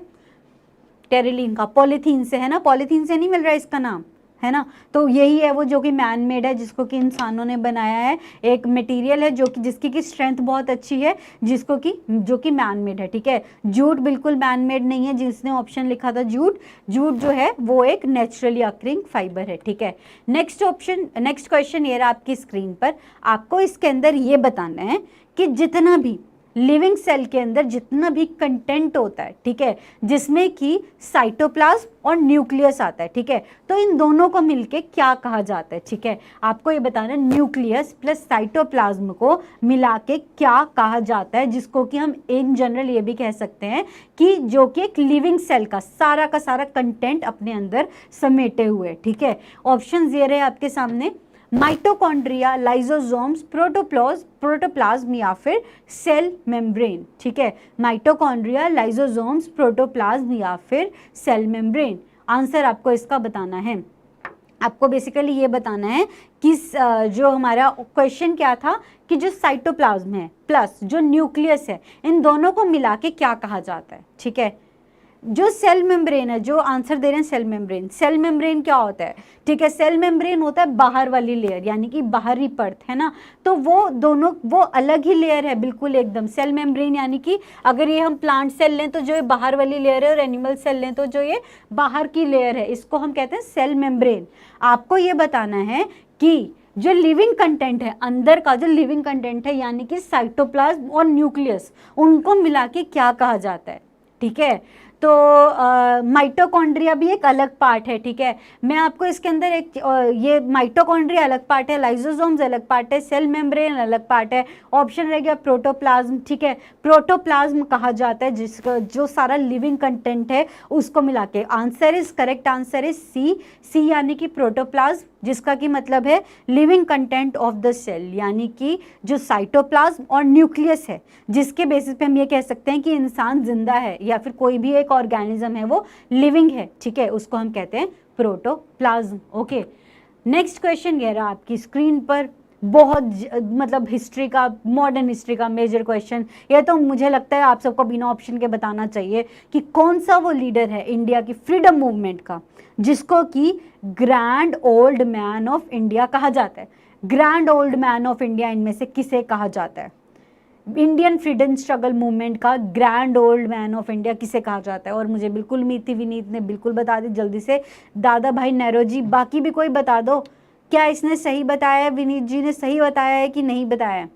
टेरिलीन का, पॉलीथीन से, है ना, पॉलीथीन से नहीं मिल रहा है इसका नाम, है ना। तो यही है वो जो कि मैन मेड है, जिसको कि इंसानों ने बनाया है, एक मटेरियल है जो कि जिसकी की स्ट्रेंथ बहुत अच्छी है, जिसको कि जो कि मैन मेड है, ठीक है। जूट बिल्कुल मैन मेड नहीं है, जिसने ऑप्शन लिखा था जूट, जूट जो है वो एक नेचुरली अकरिंग फाइबर है, ठीक है। नेक्स्ट ऑप्शन, नेक्स्ट क्वेश्चन ये रहा आपकी स्क्रीन पर। आपको इसके अंदर ये बताना है कि जितना भी लिविंग सेल के अंदर जितना भी कंटेंट होता है, ठीक है, जिसमें कि साइटोप्लाज्म और न्यूक्लियस आता है, ठीक है, तो इन दोनों को मिलके क्या कहा जाता है, ठीक है। आपको ये बताना है न्यूक्लियस प्लस साइटोप्लाज्म को मिला के क्या कहा जाता है, जिसको कि हम इन जनरल ये भी कह सकते हैं कि जो कि एक लिविंग सेल का सारा कंटेंट अपने अंदर समेटे हुए, ठीक है। ऑप्शन ये रहे आपके सामने, माइटोकॉन्ड्रिया, लाइसोसोम्स, प्रोटोप्लाज्म या फिर सेल मेम्ब्रेन, ठीक है। माइटोकॉन्ड्रिया, लाइसोसोम्स, प्रोटोप्लाज्म या फिर सेल मेम्ब्रेन। आंसर आपको इसका बताना है। आपको बेसिकली ये बताना है कि जो हमारा क्वेश्चन क्या था कि जो साइटोप्लाज्म है प्लस जो न्यूक्लियस है, इन दोनों को मिला के क्या कहा जाता है, ठीक है। जो सेल मेम्ब्रेन है, जो आंसर दे रहे हैं सेल मेम्ब्रेन, सेल मेम्ब्रेन क्या होता है, ठीक है, सेल मेम्ब्रेन होता है बाहर वाली लेयर, यानी कि बाहरी परत, है ना। तो वो दोनों वो अलग ही लेयर है बिल्कुल एकदम। सेल मेम्ब्रेन यानी कि अगर ये हम प्लांट सेल लें तो जो ये बाहर वाली लेयर है, और एनिमल सेल लें तो जो ये बाहर की लेयर है, इसको हम कहते हैं सेल मेम्ब्रेन। आपको ये बताना है कि जो लिविंग कंटेंट है, अंदर का जो लिविंग कंटेंट है, यानी कि साइटोप्लाज्म और न्यूक्लियस, उनको मिला के क्या कहा जाता है, ठीक है। तो माइटोकॉन्ड्रिया भी एक अलग पार्ट है, ठीक है। मैं आपको इसके अंदर एक ये माइटोकॉन्ड्रिया अलग पार्ट है, लाइसोसोम्स अलग पार्ट है, सेल मेम्ब्रेन अलग पार्ट है। ऑप्शन रह गया प्रोटोप्लाज्म, ठीक है। प्रोटोप्लाज्म कहा जाता है जिसका जो सारा लिविंग कंटेंट है उसको मिला के। Answer is correct, answer is C, C यानी कि प्रोटोप्लाज्म, जिसका कि मतलब है living content of the cell, यानी कि जो साइटोप्लाज्म और न्यूक्लियस है, जिसके बेसिस पे हम ये कह सकते हैं कि इंसान जिंदा है या फिर कोई भी एक ऑर्गेनिज्म है वो लिविंग है, ठीक है, उसको हम कहते हैं प्रोटोप्लाज्म। ओके, नेक्स्ट क्वेश्चन ये रहा आपकी स्क्रीन पर, बहुत मतलब हिस्ट्री का, मॉडर्न हिस्ट्री का मेजर क्वेश्चन। ये तो मुझे लगता है आप सबको बिना ऑप्शन के बताना चाहिए कि कौन सा वो लीडर है इंडिया की फ्रीडम मूवमेंट का जिसको कि grand old man of India कहा जाता है। Grand old man of India इनमें से किसे कहा जाता है? इंडियन फ्रीडम स्ट्रगल मूवमेंट का grand old man of India किसे कहा जाता है? और मुझे बिल्कुल उम्मीद थी विनीत ने बिल्कुल बता दी जल्दी से। दादा भाई नेहरू जी, बाकी भी कोई बता दो, क्या इसने सही बताया है, विनीत जी ने सही बताया है कि नहीं बताया है?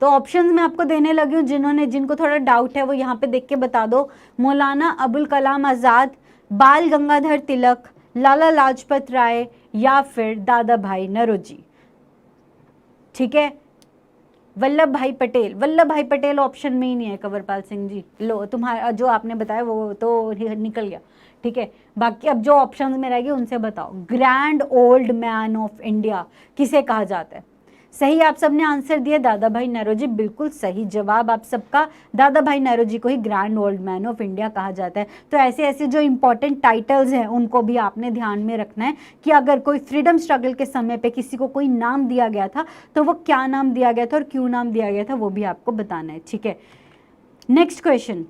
तो ऑप्शंस मैं आपको देने लगी हूँ, जिनको थोड़ा डाउट है वो यहाँ पे देख के बता दो। मौलाना अबुल कलाम आज़ाद, बाल गंगाधर तिलक, लाला लाजपत राय या फिर दादा भाई नौरोजी। ठीक है, वल्लभ भाई पटेल। वल्लभ भाई पटेल ऑप्शन में ही नहीं है कंवरपाल सिंह जी। लो, तुम्हारा जो आपने बताया वो तो निकल गया। ठीक है, बाकी अब जो ऑप्शंस में रहेगी उनसे बताओ। Grand old man of India किसे कहा जाता है? सही आप सबने आंसर दिया, दादा भाई नौरोजी, बिल्कुल सही जवाब आप सबका। दादा भाई नौरोजी को ही grand old man of India कहा जाता है। तो ऐसे ऐसे जो इंपॉर्टेंट टाइटल्स हैं उनको भी आपने ध्यान में रखना है कि अगर कोई फ्रीडम स्ट्रगल के समय पे किसी को कोई नाम दिया गया था तो वो क्या नाम दिया गया था और क्यों नाम दिया गया था वो भी आपको बताना है। ठीक है, नेक्स्ट क्वेश्चन,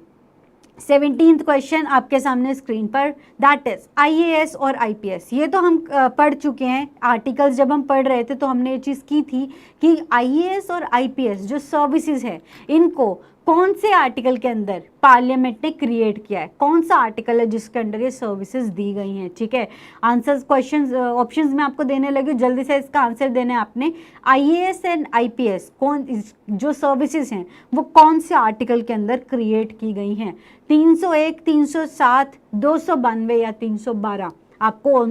17th क्वेश्चन आपके सामने स्क्रीन पर, दैट इज आईएएस और आईपीएस। ये तो हम पढ़ चुके हैं, आर्टिकल्स जब हम पढ़ रहे थे तो हमने ये चीज़ की थी कि आईएएस और आईपीएस जो सर्विसेज है इनको कौन से आर्टिकल के अंदर पार्लियामेंट ने क्रिएट किया है, कौन सा आर्टिकल है जिसके अंदर ये सर्विसेज दी गई हैं। ठीक है, आंसर्स क्वेश्चंस ऑप्शंस में आपको देने लगी, जल्दी से इसका आंसर देना है आपने। आईएएस एंड आईपीएस कौन जो सर्विसेज हैं वो कौन से आर्टिकल के अंदर क्रिएट की गई हैं? 301, 307, 292 या 312? आपको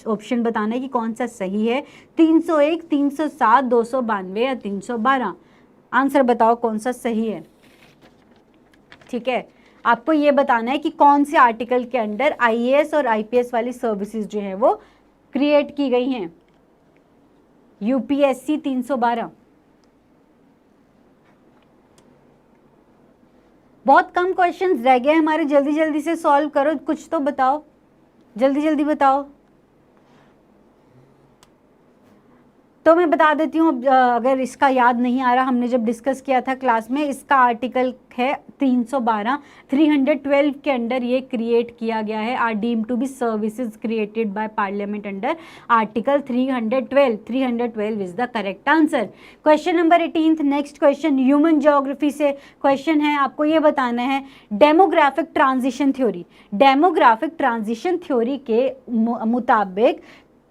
ऑप्शन बताना है कि कौन सा सही है। 301, 307, 292 या 312? आंसर बताओ कौन सा सही है। ठीक है, आपको ये बताना है कि कौन से आर्टिकल के अंडर आईएएस और आईपीएस वाली सर्विसेज जो है वो क्रिएट की गई हैं। यूपीएससी 312। बहुत कम क्वेश्चंस रह गए हमारे, जल्दी जल्दी से सॉल्व करो, कुछ तो बताओ, जल्दी जल्दी बताओ। तो मैं बता देती हूँ, अगर इसका याद नहीं आ रहा, हमने जब डिस्कस किया था क्लास में, इसका आर्टिकल है 312, 312 के अंडर ये क्रिएट किया गया है, are deemed to be services created by parliament under article 312। 312 is the correct answer. Question number 18, next question human geography से क्वेश्चन है, आपको ये बताना है demographic transition theory. Demographic transition theory के मुताबिक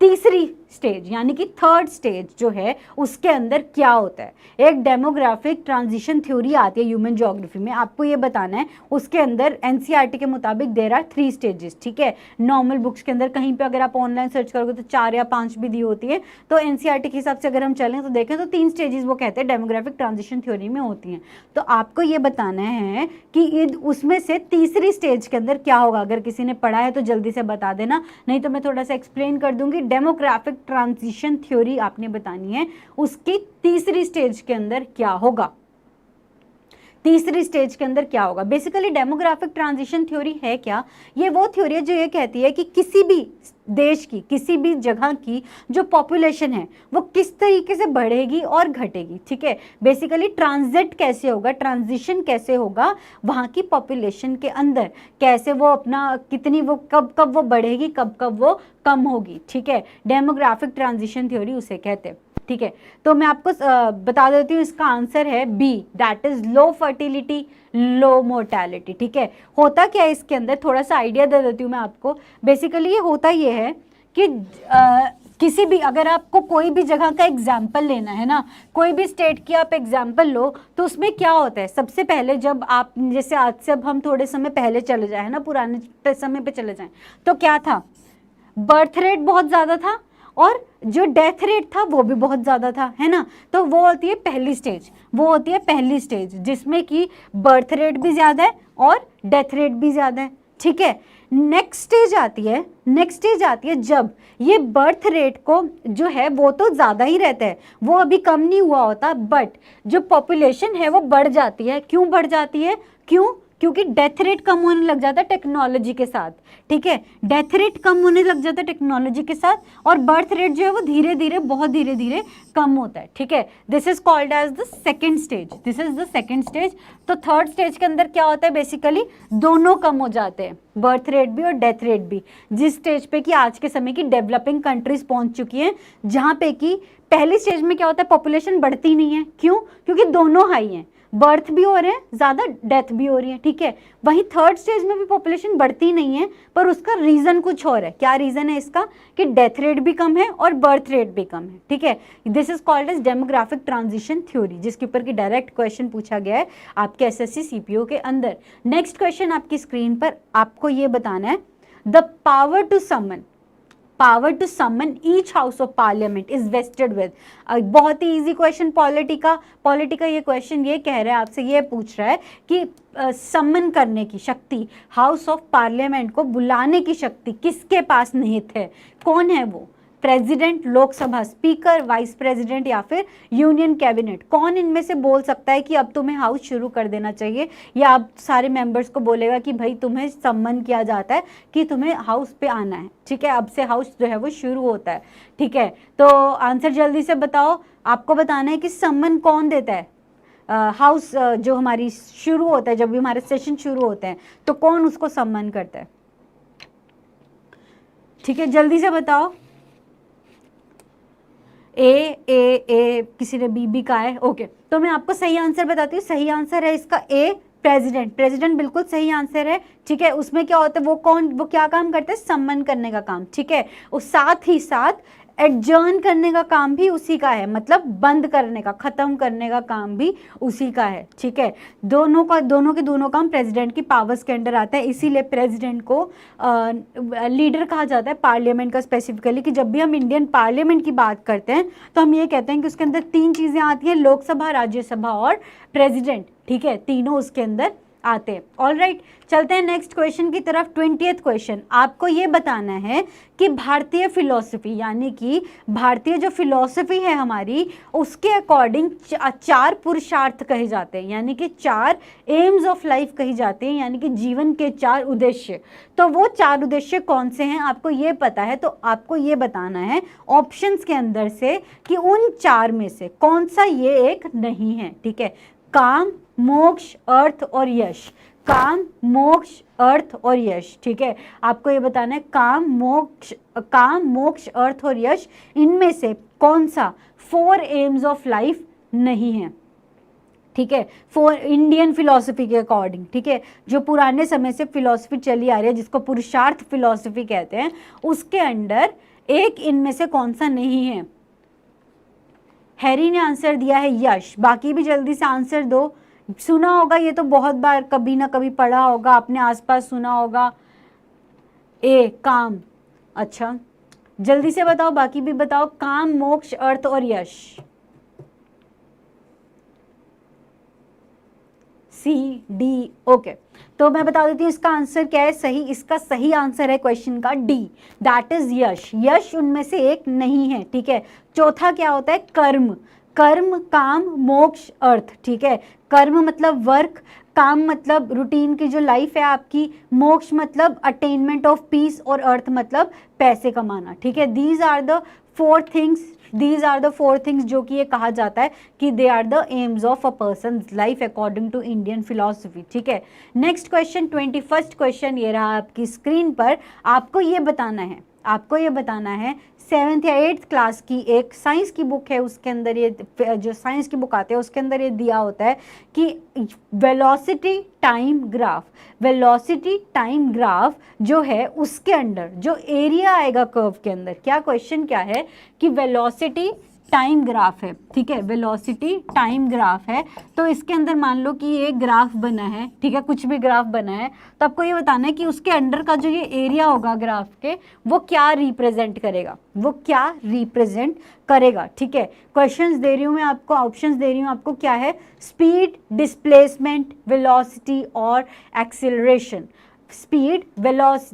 तीसरी स्टेज यानी कि थर्ड स्टेज जो है उसके अंदर क्या होता है। एक डेमोग्राफिक ट्रांजिशन थ्योरी आती है ह्यूमन ज्योग्राफी में, आपको ये बताना है उसके अंदर एनसीईआरटी के मुताबिक देयर आर 3 स्टेजेस, ठीक है। नॉर्मल बुक्स के अंदर कहीं पे अगर आप ऑनलाइन सर्च करोगे तो 4 या 5 भी दी होती है, तो एनसीईआरटी के हिसाब से अगर हम चलें तो देखें तो 3 स्टेजेस वो कहते हैं डेमोग्राफिक ट्रांजिशन थ्योरी में होती हैं। तो आपको ये बताना है कि उसमें से तीसरी स्टेज के अंदर क्या होगा। अगर किसी ने पढ़ा है तो जल्दी से बता देना, नहीं तो मैं थोड़ा सा एक्सप्लेन कर दूंगी। डेमोग्राफिक ट्रांजिशन थ्योरी आपने बतानी है, उसकी तीसरी स्टेज के अंदर क्या होगा। तीसरी स्टेज के अंदर क्या होगा। बेसिकली डेमोग्राफिक ट्रांजिशन थ्योरी है क्या, ये वो थ्योरी है जो ये कहती है कि किसी भी देश की, किसी भी जगह की जो पॉपुलेशन है वो किस तरीके से बढ़ेगी और घटेगी, ठीक है। बेसिकली ट्रांजिट कैसे होगा, ट्रांजिशन कैसे होगा वहाँ की पॉपुलेशन के अंदर, कैसे वो अपना कितनी वो कब कब वो बढ़ेगी, कब कब वो कम होगी, ठीक है। डेमोग्राफिक ट्रांजिशन थ्योरी उसे कहते हैं, ठीक है। तो मैं आपको बता देती हूँ, इसका आंसर है B, that is low fertility low mortality, ठीक है। होता क्या है इसके अंदर, थोड़ा सा आइडिया दे देती हूँ मैं आपको। बेसिकली ये होता ये है कि किसी भी, अगर आपको कोई भी जगह का एग्जाम्पल लेना है ना, कोई भी स्टेट की आप एग्जाम्पल लो, तो उसमें क्या होता है, सबसे पहले जब आप, जैसे आज से अब हम थोड़े समय पहले चले जाए ना, पुराने समय पे चले जाएं, तो क्या था, बर्थ रेट बहुत ज़्यादा था और जो डेथ रेट था वो भी बहुत ज़्यादा था, है ना। तो वो होती है पहली स्टेज, वो होती है पहली स्टेज जिसमें कि बर्थ रेट भी ज़्यादा है और डेथ रेट भी ज़्यादा है, ठीक है। नेक्स्ट स्टेज आती है, नेक्स्ट स्टेज आती है जब ये बर्थ रेट को जो है वो तो ज़्यादा ही रहता है, वो अभी कम नहीं हुआ होता, बट जो पॉपुलेशन है वो बढ़ जाती है। क्यों बढ़ जाती है, क्यों, क्योंकि डेथ रेट कम होने लग जाता है टेक्नोलॉजी के साथ, ठीक है। डेथ रेट कम होने लग जाता है टेक्नोलॉजी के साथ, और बर्थ रेट जो है वो धीरे धीरे, बहुत धीरे धीरे कम होता है, ठीक है। This is called as the second stage, this is the second stage. तो थर्ड स्टेज के अंदर क्या होता है, बेसिकली दोनों कम हो जाते हैं, बर्थ रेट भी और डेथ रेट भी, जिस स्टेज पे कि आज के समय की डेवलपिंग कंट्रीज पहुंच चुकी हैं, जहाँ पे कि पहली स्टेज में क्या होता है, पॉपुलेशन बढ़ती नहीं है। क्यों, क्योंकि दोनों हाई हैं, बर्थ भी हो रहे हैं ज़्यादा, डेथ भी हो रही है, ठीक है। वहीं थर्ड स्टेज में भी पॉपुलेशन बढ़ती नहीं है, पर उसका रीज़न कुछ और है। क्या रीज़न है इसका, कि डेथ रेट भी कम है और बर्थ रेट भी कम है, ठीक है। This is called as demographic transition theory, जिसके ऊपर की डायरेक्ट क्वेश्चन पूछा गया है आपके एसएससी सीपीओ के अंदर। नेक्स्ट क्वेश्चन आपकी स्क्रीन पर, आपको ये बताना है, the power to summon, power to summon each house of parliament is vested with. बहुत ही इजी क्वेश्चन, पॉलिटिका ये क्वेश्चन ये कह रहा है आपसे, ये पूछ रहा है कि समन करने की शक्ति, हाउस ऑफ पार्लियामेंट को बुलाने की शक्ति किसके पास निहित है। कौन है वो, president, Lok Sabha speaker, vice president या फिर यूनियन कैबिनेट। कौन इनमें से बोल सकता है कि अब तुम्हें हाउस शुरू कर देना चाहिए, या अब सारे मेंबर्स को बोलेगा कि भाई तुम्हें सम्मन किया जाता है कि तुम्हें हाउस पे आना है, ठीक है, अब से हाउस जो है वो शुरू होता है, ठीक है। तो आंसर जल्दी से बताओ, आपको बताना है कि सम्मन कौन देता है, हाउस जो हमारी शुरू होता है, जब भी हमारे सेशन शुरू होते हैं तो कौन उसको सम्मन करता है, ठीक है, जल्दी से बताओ। ए किसी ने बी कहा है, ओके। तो मैं आपको सही आंसर बताती हूँ, सही आंसर है इसका ए, प्रेसिडेंट। प्रेसिडेंट बिल्कुल सही आंसर है, ठीक है। उसमें क्या होता है, वो क्या काम करते हैं, सम्मन करने का काम, ठीक है। और साथ ही साथ एडजर्न करने का काम भी उसी का है, मतलब बंद करने का, खत्म करने का काम भी उसी का है, ठीक है। दोनों के दोनों काम प्रेसिडेंट की पावर्स के अंडर आता है, इसीलिए प्रेसिडेंट को लीडर कहा जाता है पार्लियामेंट का स्पेसिफिकली। कि जब भी हम इंडियन पार्लियामेंट की बात करते हैं तो हम ये कहते हैं कि उसके अंदर 3 चीज़ें आती हैं, लोकसभा, राज्यसभा और प्रेसिडेंट, ठीक है, तीनों उसके अंदर आते हैं। ऑल राइट, चलते हैं नेक्स्ट क्वेश्चन की तरफ। 20th क्वेश्चन, आपको ये बताना है कि भारतीय फिलॉसफी यानी कि भारतीय जो फिलॉसफी है हमारी, उसके अकॉर्डिंग 4 पुरुषार्थ कहे जाते हैं, यानी कि 4 एम्स ऑफ लाइफ कही जाते हैं, यानी कि जीवन के 4 उद्देश्य। तो वो 4 उद्देश्य कौन से हैं आपको ये पता है, तो आपको ये बताना है ऑप्शंस के अंदर से कि उन 4 में से कौन सा ये एक नहीं है। ठीक है, काम, मोक्ष, अर्थ और यश। काम, मोक्ष, अर्थ और यश। ठीक है, आपको ये बताना है काम, मोक्ष, अर्थ और यश, इनमें से कौन सा 4 एम्स ऑफ लाइफ नहीं है। ठीक है, फॉर इंडियन फिलॉसफी के अकॉर्डिंग। ठीक है, जो पुराने समय से फिलॉसफी चली आ रही है जिसको पुरुषार्थ फिलॉसफी कहते हैं, उसके अंडर एक इनमें से कौन सा नहीं है। हैरी ने आंसर दिया है यश, बाकी भी जल्दी से आंसर दो। सुना होगा ये तो बहुत बार, कभी ना कभी पढ़ा होगा, अपने आसपास सुना होगा। ए काम, अच्छा जल्दी से बताओ, बाकी भी बताओ। काम, मोक्ष, अर्थ और यश। सी, डी, ओके। तो मैं बता देती हूँ इसका आंसर क्या है सही। इसका सही आंसर है क्वेश्चन का डी, दैट इज यश। यश उनमें से एक नहीं है। ठीक है, चौथा क्या होता है, कर्म। कर्म, काम, मोक्ष, अर्थ। ठीक है, कर्म मतलब वर्क, काम मतलब रूटीन की जो लाइफ है आपकी, मोक्ष मतलब अटेनमेंट ऑफ पीस और अर्थ मतलब पैसे कमाना। ठीक है, दीज आर द 4 थिंग्स जो कि ये कहा जाता है कि they are the aims of a person life according to Indian philosophy. ठीक है, नेक्स्ट क्वेश्चन, 21st क्वेश्चन ये रहा आपकी स्क्रीन पर। आपको ये बताना है 7th या 8th क्लास की एक साइंस की बुक है, उसके अंदर ये जो साइंस की बुक आते हैं उसके अंदर ये दिया होता है कि वेलोसिटी टाइम ग्राफ जो है उसके अंदर जो एरिया आएगा कर्व के अंदर, क्या क्वेश्चन क्या है कि वेलोसिटी टाइम ग्राफ है। ठीक है, वेलोसिटी टाइम ग्राफ है, तो इसके अंदर मान लो कि ये ग्राफ बना है। ठीक है, कुछ भी ग्राफ बना है, तो आपको ये बताना है कि उसके अंडर का जो ये एरिया होगा ग्राफ के, वो क्या रिप्रेजेंट करेगा। ठीक है, क्वेश्चंस दे रही हूँ मैं आपको, ऑप्शंस दे रही हूँ आपको, क्या है, स्पीड, डिस्प्लेसमेंट, वेलोसिटी और एक्सेलरेशन। स्पीड,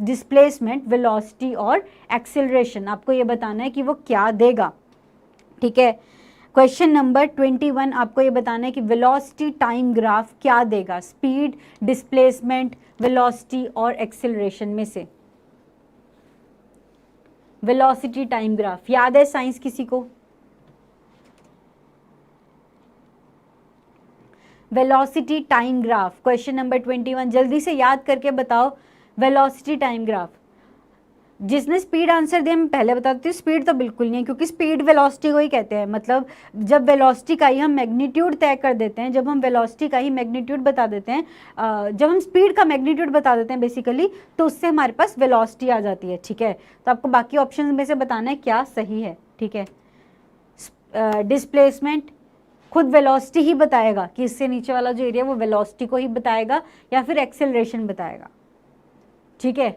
डिस्प्लेसमेंट, वेलोसिटी और एक्सेलरेशन, आपको ये बताना है कि वो क्या देगा। ठीक है, क्वेश्चन नंबर 21, आपको ये बताना है कि वेलोसिटी टाइम ग्राफ क्या देगा, स्पीड, डिस्प्लेसमेंट, वेलोसिटी और एक्सेलरेशन में से। वेलोसिटी टाइम ग्राफ याद है साइंस किसी को? Velocity time graph, question number 21, जल्दी से याद करके बताओ। वेलोसिटी टाइम ग्राफ, जिसने स्पीड आंसर दिया मैं पहले बता देती हूँ, स्पीड तो बिल्कुल नहीं है, क्योंकि स्पीड वेलोसिटी को ही कहते हैं। मतलब जब वेलोसिटी का ही हम मैग्नीट्यूड तय कर देते हैं, जब हम वेलोसिटी का ही मैग्नीट्यूड बता देते हैं, जब हम स्पीड का मैग्नीट्यूड बता देते हैं बेसिकली, तो उससे हमारे पास वेलोसिटी आ जाती है। ठीक है, तो आपको बाकी ऑप्शन में से बताना है क्या सही है। ठीक है, डिस्प्लेसमेंट खुद वेलोसिटी ही बताएगा कि इससे नीचे वाला जो एरिया वो वेलोसिटी को ही बताएगा, या फिर एक्सेलरेशन बताएगा। ठीक है,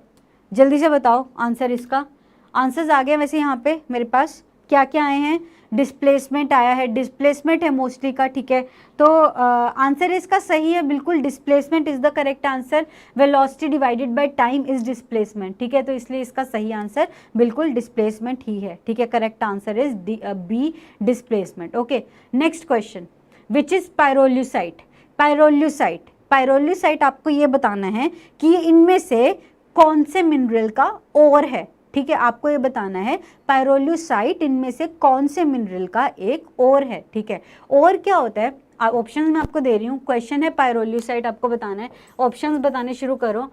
जल्दी से बताओ आंसर। इसका आंसर्स आ गया वैसे यहाँ पे मेरे पास, क्या क्या आए हैं, डिस्प्लेसमेंट आया है, डिस्प्लेसमेंट है मोस्टली का। ठीक है, तो आंसर इसका सही है बिल्कुल, displacement is the correct answer. Velocity divided by time is displacement. ठीक है, तो इसलिए इसका सही आंसर बिल्कुल डिस्प्लेसमेंट ही है। ठीक है, correct answer is B, displacement. Okay, next question, which is pyrolusite. Pyrolusite आपको ये बताना है कि इनमें से कौन से मिनरल का ओर है। ठीक है, आपको ये बताना है पायरोल्यूसाइट इनमें से कौन से मिनरल का एक ओर है। ठीक है, ओर क्या होता है, ऑप्शंस मैं आपको दे रही हूँ, क्वेश्चन है पायरोल्यूसाइट, आपको बताना है, ऑप्शंस बताने शुरू करो।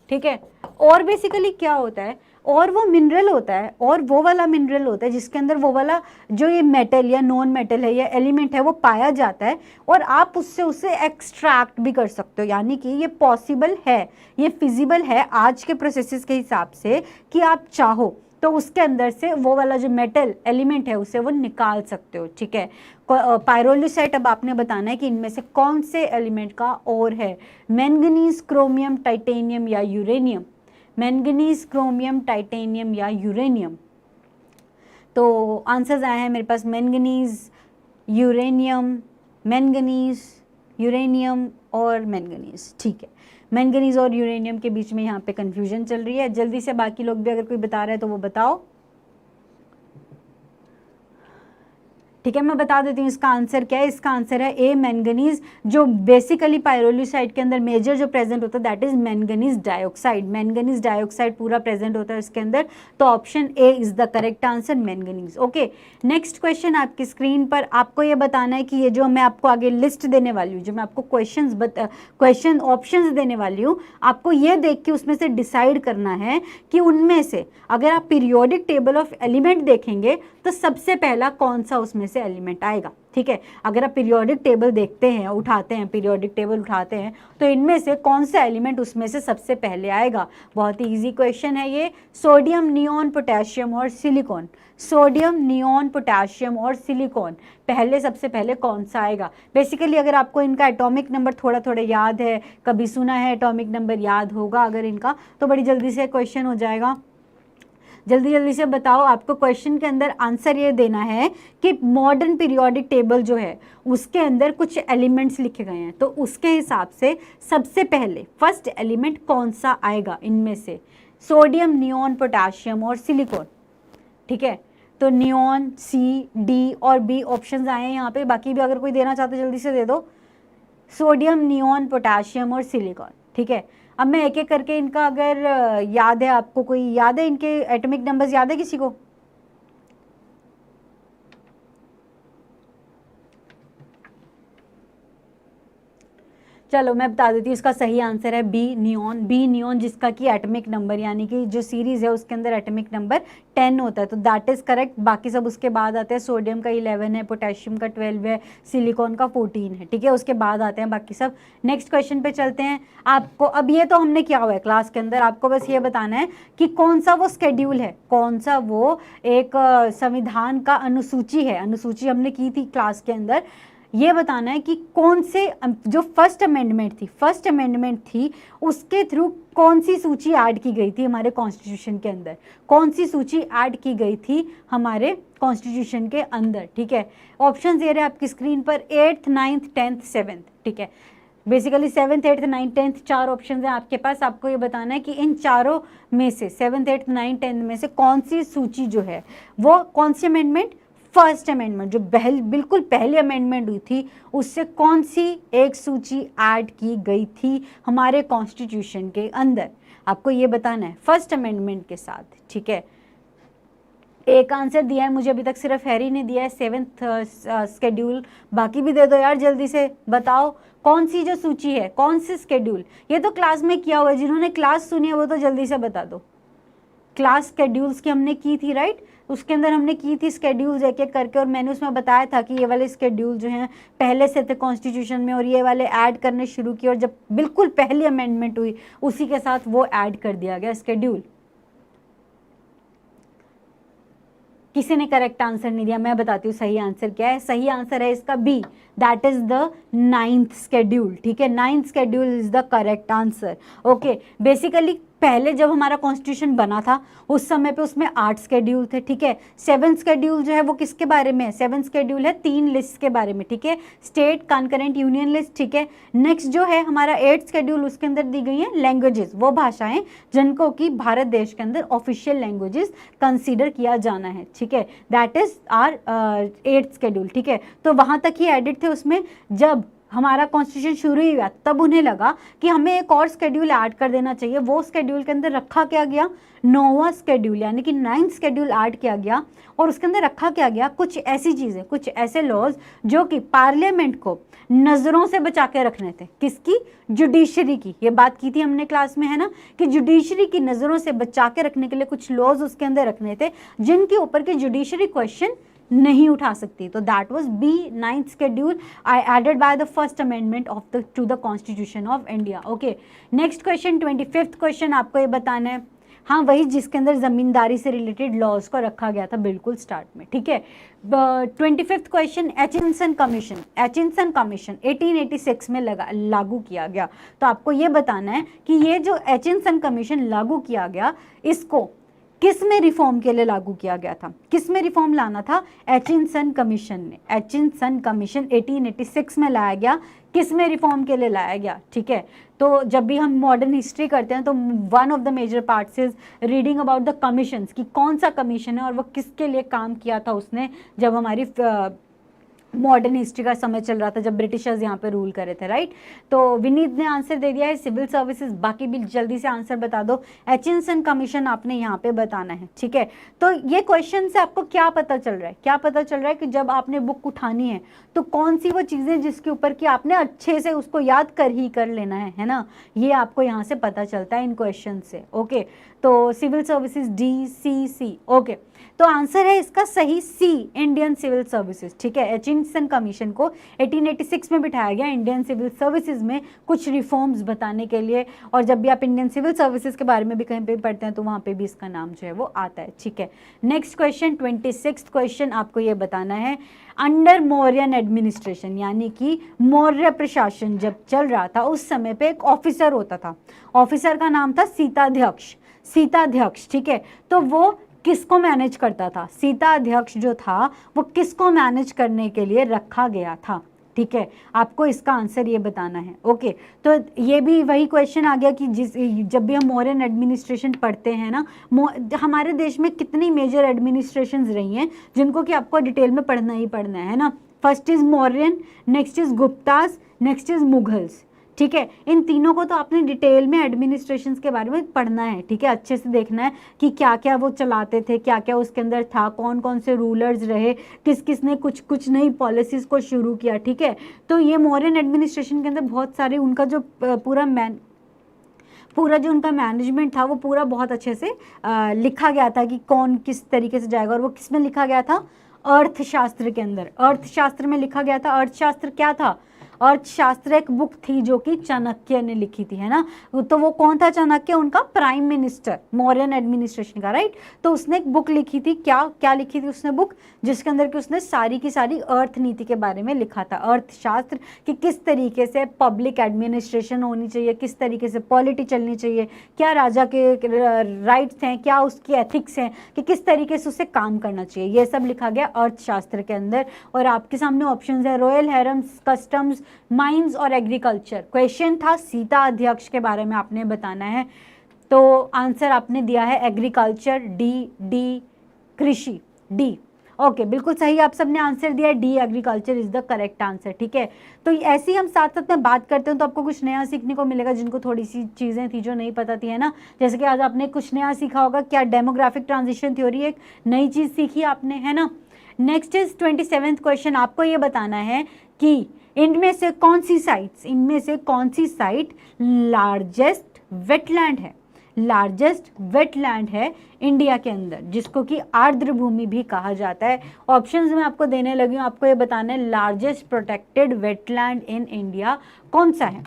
ठीक है, और बेसिकली क्या होता है, और वो मिनरल होता है, और वो वाला मिनरल होता है जिसके अंदर वो वाला जो ये मेटल या नॉन मेटल है या एलिमेंट है वो पाया जाता है, और आप उससे उसे एक्सट्रैक्ट भी कर सकते हो। यानी कि ये पॉसिबल है, ये फिजिबल है आज के प्रोसेसेस के हिसाब से, कि आप चाहो तो उसके अंदर से वो वाला जो मेटल एलिमेंट है उसे वो निकाल सकते हो। ठीक है, पायरोल्यूसाइट अब आपने बताना है कि इनमें से कौन से एलिमेंट का ओर है, मैंगनीज, क्रोमियम, टाइटेनियम या यूरेनियम। मैंगनीज, क्रोमियम, टाइटेनियम या यूरेनियम। तो आंसर्स आए हैं मेरे पास मैंगनीज, यूरेनियम, मैंगनीज, यूरेनियम और मैंगनीज, ठीक है। मैंगनीज और यूरेनियम के बीच में यहाँ पे कंफ्यूजन चल रही है। जल्दी से बाकी लोग भी अगर कोई बता रहा है तो वो बताओ, ठीक है। मैं बता देती हूँ इसका आंसर क्या है। इसका आंसर है ए, मैंगनीज। जो बेसिकली पायरोलिसाइट के अंदर मेजर जो प्रेजेंट होता है that is manganese dioxide. Manganese dioxide पूरा प्रेजेंट होता है इसके अंदर, तो option A is the correct answer, manganese. Okay, next question आपकी स्क्रीन पर। आपको ये बताना है कि ये जो मैं आपको आगे लिस्ट देने वाली हूँ, जो मैं आपको क्वेश्चन ऑप्शंस देने वाली हूँ, आपको ये देख के उसमें से डिसाइड करना है कि उनमें से अगर आप पीरियोडिक टेबल ऑफ एलिमेंट देखेंगे तो सबसे पहला कौन सा उसमें से एलिमेंट आएगा, ठीक है। अगर आप पीरियोडिक टेबल देखते हैं, उठाते हैं, पीरियोडिक टेबल उठाते हैं, तो इनमें से कौन सा एलिमेंट उसमें से सबसे पहले आएगा। बहुत ही इजी क्वेश्चन है ये। सोडियम, नियॉन, पोटेशियम और सिलिकॉन। सोडियम, नियॉन, पोटेशियम और सिलिकॉन, पहले सबसे पहले कौन सा आएगा। बेसिकली अगर आपको इनका एटॉमिक नंबर थोड़ा थोड़ा याद है, कभी सुना है, एटॉमिक नंबर याद होगा अगर इनका, तो बड़ी जल्दी से क्वेश्चन हो जाएगा। जल्दी जल्दी से बताओ। आपको क्वेश्चन के अंदर आंसर ये देना है कि मॉडर्न पीरियोडिक टेबल जो है उसके अंदर कुछ एलिमेंट्स लिखे गए हैं, तो उसके हिसाब से सबसे पहले फर्स्ट एलिमेंट कौन सा आएगा इनमें से। सोडियम, नियॉन, पोटेशियम और सिलिकॉन, ठीक है। तो नियॉन, सी, डी और बी ऑप्शंस आए हैं यहाँ पे। बाकी भी अगर कोई देना चाहते जल्दी से दे दो। सोडियम, नियॉन, पोटेशियम और सिलिकॉन, ठीक है। अब मैं एक एक करके इनका अगर याद है, आपको कोई याद है इनके एटॉमिक नंबर्स याद है किसी को? चलो मैं बता देती हूँ, इसका सही आंसर है बी, नियॉन। बी नियॉन, जिसका कि एटॉमिक नंबर यानी कि जो सीरीज है उसके अंदर एटॉमिक नंबर 10 होता है, तो दैट इज करेक्ट। बाकी सब उसके बाद आते हैं। सोडियम का 11 है, पोटेशियम का 12 है, सिलिकॉन का 14 है, ठीक है। उसके बाद आते हैं बाकी सब। नेक्स्ट क्वेश्चन पे चलते हैं। आपको अब ये तो हमने किया हुआ है क्लास के अंदर, आपको बस ये बताना है कि कौन सा वो स्केड्यूल है, कौन सा वो एक संविधान का अनुसूची है। अनुसूची हमने की थी क्लास के अंदर। ये बताना है कि कौन से जो फर्स्ट अमेंडमेंट थी उसके थ्रू कौन सी सूची ऐड की गई थी हमारे कॉन्स्टिट्यूशन के अंदर, कौन सी सूची ऐड की गई थी हमारे कॉन्स्टिट्यूशन के अंदर, ठीक है। ऑप्शन ये रहे आपकी स्क्रीन पर, 8th, 9th, 10th, 7th, ठीक है। Basically 7th, 8th, 9th, 10th 4 option है आपके पास। आपको ये बताना है कि इन चारों में से 7th, 8th, 9th, 10th में से कौन सी सूची जो है वो कौन सी अमेंडमेंट, फर्स्ट अमेंडमेंट जो बिल्कुल पहली अमेंडमेंट हुई थी उससे कौन सी एक सूची ऐड की गई थी हमारे कॉन्स्टिट्यूशन के अंदर। आपको ये बताना है फर्स्ट अमेंडमेंट के साथ, ठीक है। एक आंसर दिया है मुझे अभी तक, सिर्फ हैरी ने दिया है 7th स्केड्यूल। बाकी भी दे दो यार जल्दी से, बताओ कौन सी जो सूची है, कौन सी स्केड्यूल। ये तो क्लास में किया हुआ है, जिन्होंने क्लास सुनी है वो तो जल्दी से बता दो। क्लास स्केड्यूल्स की हमने की थी, राइट। उसके अंदर हमने की थी स्केड्यूल्स एक एक करके, और मैंने उसमें बताया था कि ये वाले स्केड्यूल जो हैं पहले से थे कॉन्स्टिट्यूशन में, और ये वाले ऐड करने शुरू किए, और जब बिल्कुल पहली अमेंडमेंट हुई उसी के साथ वो ऐड कर दिया गया स्केड्यूल। किसी ने करेक्ट आंसर नहीं दिया, मैं बताती हूँ सही आंसर क्या है। सही आंसर है इसका B, that is the 9th schedule, ठीक है। 9th schedule is the correct answer. Okay, basically पहले जब हमारा कॉन्स्टिट्यूशन बना था उस समय पे उसमें 8 स्केड्यूल थे, ठीक है। 7th स्केड्यूल जो है वो किसके बारे में है, 7th स्केड्यूल है 3 लिस्ट के बारे में, ठीक है। स्टेट, कॉन्करेंट, यूनियन लिस्ट, ठीक है। नेक्स्ट जो है हमारा 8th स्केड्यूल, उसके अंदर दी गई हैं लैंग्वेजेस, वो भाषाएं जिनको कि भारत देश के अंदर ऑफिशियल लैंग्वेजेस कंसीडर किया जाना है, ठीक है। That is are 8th schedule, ठीक है। तो वहां तक ही एडिट थे उसमें। जब हमारा कॉन्स्टिट्यूशन शुरू ही हुआ तब उन्हें लगा कि हमें एक और स्केड्यूल ऐड कर देना चाहिए। वो स्केड्यूल के अंदर रखा क्या गया, 9वां स्केड्यूल यानी कि 9th स्केड्यूल ऐड किया गया, और उसके अंदर रखा क्या गया, कुछ ऐसी चीज़ें, कुछ ऐसे लॉज जो कि पार्लियामेंट को नज़रों से बचा के रखने थे। किसकी, जुडिशरी की। ये बात की थी हमने क्लास में, है ना, कि जुडिशरी की नज़रों से बचा के रखने के लिए कुछ लॉज उसके अंदर रखने थे जिनके ऊपर के जुडिशरी क्वेश्चन नहीं उठा सकती। तो that was B, 9th schedule I added by the first amendment of the to the constitution of India. Okay, next question 25th question आपको ये बताना है। हाँ, वही जिसके अंदर जमींदारी से रिलेटेड लॉज को रखा गया था बिल्कुल स्टार्ट में, ठीक है। 25th question, Aitchison commission. Aitchison commission 1886 में लागू किया गया। तो आपको ये बताना है कि ये जो एचिंसन कमीशन लागू किया गया, इसको किस में रिफॉर्म के लिए लागू किया गया था, किस में रिफॉर्म लाना था, एचिनसन कमीशन ने, एचिनसन कमीशन 1886 में लाया गया, किस में रिफॉर्म के लिए लाया गया, ठीक है। तो जब भी हम मॉडर्न हिस्ट्री करते हैं तो one of the major parts is reading about the commissions, कि कौन सा कमीशन है और वो किसके लिए काम किया था उसने, जब हमारी मॉडर्न हिस्ट्री का समय चल रहा था, जब ब्रिटिशर्स यहाँ पे रूल करे थे, राइट। तो विनीत ने आंसर दे दिया है सिविल सर्विसेज, बाकी भी जल्दी से आंसर बता दो। एचिनसन कमीशन आपने यहाँ पे बताना है, ठीक है। तो ये क्वेश्चन से आपको क्या पता चल रहा है, क्या पता चल रहा है कि जब आपने बुक उठानी है तो कौन सी वो चीज़ें जिसके ऊपर कि आपने अच्छे से उसको याद कर लेना है ना, ये आपको यहाँ से पता चलता है इन क्वेश्चन से, ओके। तो सिविल सर्विसेज DCC, ओके। तो आंसर है इसका सही सी, इंडियन सिविल सर्विसेज, ठीक है। एचिनसन कमीशन को 1886 में बिठाया गया इंडियन सिविल सर्विसेज में कुछ रिफॉर्म्स बताने के लिए, और जब भी आप इंडियन सिविल सर्विसेज के बारे में भी कहीं पे पढ़ते हैं तो वहाँ पे भी इसका नाम जो है वो आता है, ठीक है। नेक्स्ट क्वेश्चन 26th क्वेश्चन आपको ये बताना है, अंडर मौर्यन एडमिनिस्ट्रेशन, यानी कि मौर्य प्रशासन जब चल रहा था उस समय पे एक ऑफिसर होता था, ऑफिसर का नाम था सीताध्यक्ष, सीताध्यक्ष, ठीक है। तो वो किसको मैनेज करता था, सीताध्यक्ष जो था वो किसको मैनेज करने के लिए रखा गया था, ठीक है। आपको इसका आंसर ये बताना है, ओके। तो ये भी वही क्वेश्चन आ गया कि जब भी हम मौर्यन एडमिनिस्ट्रेशन पढ़ते हैं ना, हमारे देश में कितनी मेजर एडमिनिस्ट्रेशंस रही हैं जिनको कि आपको डिटेल में पढ़ना ही पढ़ना है ना। First is Mauryan, next is Guptas, next is Mughals, ठीक है। इन तीनों को तो आपने डिटेल में एडमिनिस्ट्रेशंस के बारे में पढ़ना है, ठीक है। अच्छे से देखना है कि क्या क्या वो चलाते थे, क्या क्या उसके अंदर था, कौन कौन से रूलर्स रहे, किस किस ने कुछ कुछ नई पॉलिसीज़ को शुरू किया, ठीक है। तो ये मौर्यन एडमिनिस्ट्रेशन के अंदर बहुत सारे उनका जो पूरा जो उनका मैनेजमेंट था वो पूरा बहुत अच्छे से लिखा गया था कि कौन किस तरीके से जाएगा, और वो किस में लिखा गया था, अर्थशास्त्र के अंदर, अर्थशास्त्र में लिखा गया था। अर्थशास्त्र क्या था, अर्थशास्त्र एक बुक थी जो कि चाणक्य ने लिखी थी, है ना। तो वो कौन था चाणक्य, उनका प्राइम मिनिस्टर मौर्यन एडमिनिस्ट्रेशन का, राइट। तो उसने एक बुक लिखी थी, क्या क्या लिखी थी उसने बुक, जिसके अंदर कि उसने सारी की सारी अर्थ नीति के बारे में लिखा था, अर्थशास्त्र, कि किस तरीके से पब्लिक एडमिनिस्ट्रेशन होनी चाहिए, किस तरीके से पॉलिटी चलनी चाहिए, क्या राजा के राइट्स हैं, क्या उसकी एथिक्स हैं, कि किस तरीके से उसे काम करना चाहिए, ये सब लिखा गया अर्थशास्त्र के अंदर। और आपके सामने ऑप्शंस है रॉयल हैरम्स, कस्टम्स, माइंस और एग्रीकल्चर। क्वेश्चन था सीता अध्यक्ष के बारे में आपने बताना है, तो आंसर आपने दिया है एग्रीकल्चर, डी कृषि, डी, ओके। बिल्कुल सही आप सबने आंसर दिया है, D agriculture is the correct answer, ठीक है। तो ऐसे ही हम साथ साथ में बात करते हैं तो आपको कुछ नया सीखने को मिलेगा, जिनको थोड़ी सी चीज़ें थी जो नहीं पता थी, है ना। जैसे कि आज आपने कुछ नया सीखा होगा, क्या डेमोग्राफिक ट्रांजिशन थ्योरी, एक नई चीज़ सीखी आपने, है ना। नेक्स्ट इज 27th क्वेश्चन, आपको ये बताना है कि इनमें से कौन सी साइट्स, इनमें से कौन सी साइट लार्जेस्ट वेटलैंड है, लार्जेस्ट वेटलैंड है इंडिया के अंदर, जिसको कि आर्द्र भूमि भी कहा जाता है। ऑप्शंस में आपको देने लगी हूँ, आपको ये बताना है largest protected wetland in India कौन सा है,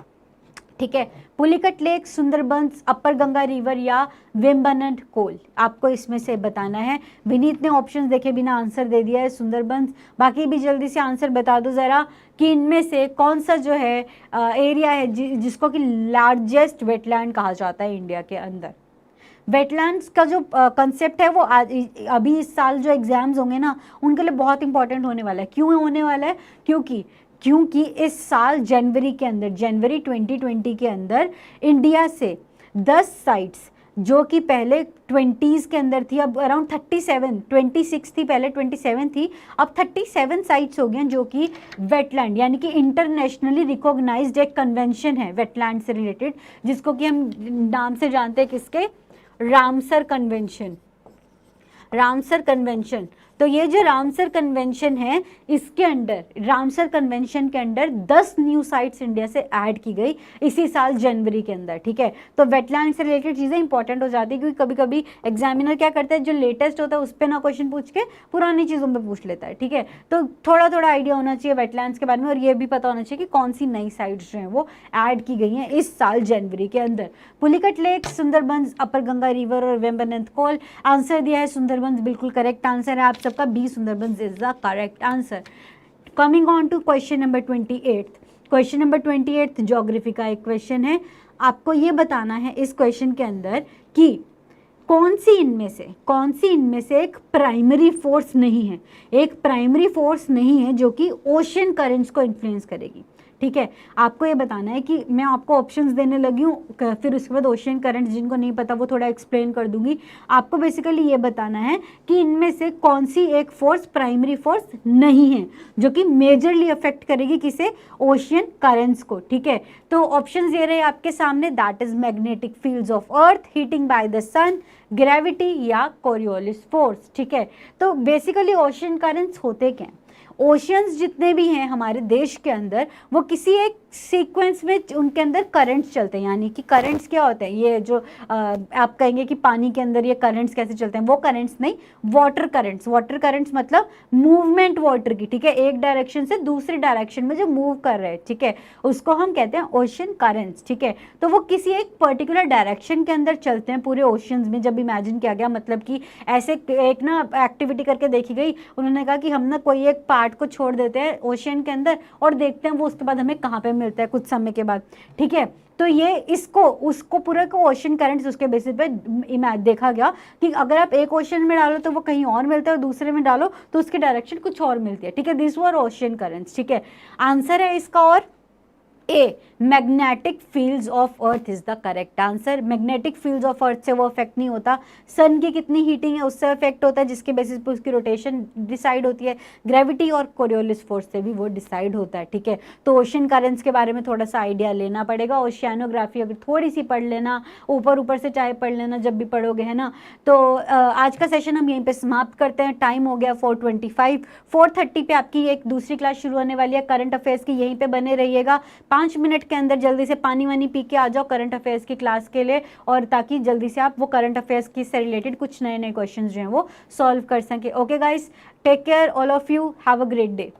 ठीक है। पुलिकट लेक, सुंदरबंस, अपर गंगा रिवर या वेम्बनाड कोल, आपको इसमें से बताना है। विनीत ने ऑप्शंस देखे बिना आंसर दे दिया है सुंदरबंस, बाकी भी जल्दी से आंसर बता दो ज़रा कि इनमें से कौन सा जो है एरिया है जिसको कि लार्जेस्ट वेटलैंड कहा जाता है इंडिया के अंदर। वेटलैंड्स का जो कंसेप्ट है वो अभी इस साल जो एग्जाम्स होंगे ना उनके लिए बहुत इंपॉर्टेंट होने वाला है। क्यों होने वाला है, क्योंकि इस साल जनवरी के अंदर, जनवरी 2020 के अंदर इंडिया से 10 साइट्स जो कि पहले 20s के अंदर थी, अब अराउंड 26 थी, पहले 27 थी, अब 37 साइट्स हो गए हैं जो कि वेटलैंड, यानी कि इंटरनेशनली रिकॉग्नाइज्ड एक कन्वेंशन है वेटलैंड से रिलेटेड, जिसको कि हम नाम से जानते हैं किसके, रामसर कन्वेंशन, रामसर कन्वेंशन। तो ये जो रामसर कन्वेंशन है इसके अंडर, रामसर कन्वेंशन के अंडर 10 न्यू साइट्स इंडिया से ऐड की गई इसी साल जनवरी के अंदर, ठीक है। तो वेटलैंड से रिलेटेड चीज़ें इंपॉर्टेंट हो जाती है, क्योंकि कभी कभी एग्जामिनर क्या करता है, जो लेटेस्ट होता है उस पर ना क्वेश्चन पूछ के पुरानी चीज़ों पर पूछ लेता है, ठीक है। तो थोड़ा थोड़ा आइडिया होना चाहिए वेटलैंड्स के बारे में, और ये भी पता होना चाहिए कि कौन सी नई साइट्स जो हैं वो ऐड की गई हैं इस साल जनवरी के अंदर। पुलिकट लेक, सुंदरबंस, अपर गंगा रिवर और वेम्बनाड कोल, आंसर दिया है सुंदरबंस, बिल्कुल करेक्ट आंसर है आप सबका, B Sundarbans is the correct answer. Coming on to question number 28। Question number 28 geography का एक क्वेश्चन है। आपको ये बताना है इस क्वेश्चन के अंदर कि कौन सी इनमें से एक प्राइमरी फोर्स नहीं है, एक प्राइमरी फोर्स नहीं है जो कि ओशन करेंट्स को इन्फ्लुएंस करेगी। ठीक है, आपको ये बताना है कि मैं आपको ऑप्शंस देने लगी हूँ, फिर उसके बाद ओशन करंट्स, जिनको नहीं पता वो थोड़ा एक्सप्लेन कर दूंगी। आपको बेसिकली ये बताना है कि इनमें से कौन सी एक फोर्स प्राइमरी फोर्स नहीं है जो कि मेजरली अफेक्ट करेगी किसे, ओशियन करंट्स को। ठीक है, तो ऑप्शंस ये रहे आपके सामने, that is magnetic fields of earth, heating by the sun, gravity या कोरियोलिस फोर्स। ठीक है, तो बेसिकली ओशियन करंट्स होते क्या हैं, ओशियंस जितने भी हैं हमारे देश के अंदर वो किसी एक सीक्वेंस में उनके अंदर करंट्स चलते हैं। यानी कि करंट्स क्या होते हैं, ये जो आप कहेंगे कि पानी के अंदर ये करंट्स कैसे चलते हैं, वो करंट्स नहीं, वाटर करंट्स। वाटर करंट्स मतलब मूवमेंट वाटर की। ठीक है, एक डायरेक्शन से दूसरी डायरेक्शन में जो मूव कर रहे हैं, ठीक है, उसको हम कहते हैं ओशन करंट्स। ठीक है, तो वो किसी एक पर्टिकुलर डायरेक्शन के अंदर चलते हैं पूरे ओशियंस में। जब इमेजिन किया गया, मतलब कि ऐसे एक ना एक्टिविटी करके देखी गई, उन्होंने कहा कि हम ना कोई एक पार्ट को छोड़ देते हैं ओशियन के अंदर और देखते हैं वो उसके बाद हमें कहाँ पे मिलता है कुछ समय के बाद। ठीक है, तो ये इसको उसको पूरा को ओशन करंट्स उसके बेसिस पे देखा गया कि अगर आप एक ओशन में डालो तो वो कहीं और मिलता है और दूसरे में डालो तो उसकी डायरेक्शन कुछ और मिलती है। ठीक है, दिस वर ओशन करंट्स। ठीक है, आंसर है इसका और A, magnetic fields of earth is the correct answer. Magnetic fields of earth से वो अफेक्ट नहीं होता, सन की कितनी हीटिंग है उससे अफेक्ट होता है, जिसके बेसिस पर उसकी रोटेशन डिसाइड होती है, ग्रेविटी और कोरियोलिस फोर्स से भी वो डिसाइड होता है। ठीक है, तो ओशन करंट्स के बारे में थोड़ा सा आइडिया लेना पड़ेगा, ओशियानोग्राफी अगर थोड़ी सी पढ़ लेना, ऊपर ऊपर से चाहे पढ़ लेना जब भी पढ़ोगे, है ना। तो आज का सेशन हम यहीं पे समाप्त करते हैं, टाइम हो गया 4:25। 4:30 पे आपकी एक दूसरी क्लास शुरू होने वाली है करंट अफेयर्स की, यहीं पे बने रहिएगा। 5 मिनट के अंदर जल्दी से पानी वानी पी के आ जाओ करंट अफेयर्स की क्लास के लिए, और ताकि जल्दी से आप वो करंट अफेयर्स की से रिलेटेड कुछ नए नए क्वेश्चंस जो हैं वो सॉल्व कर सकें। Okay guys, take care all of you, have a great day.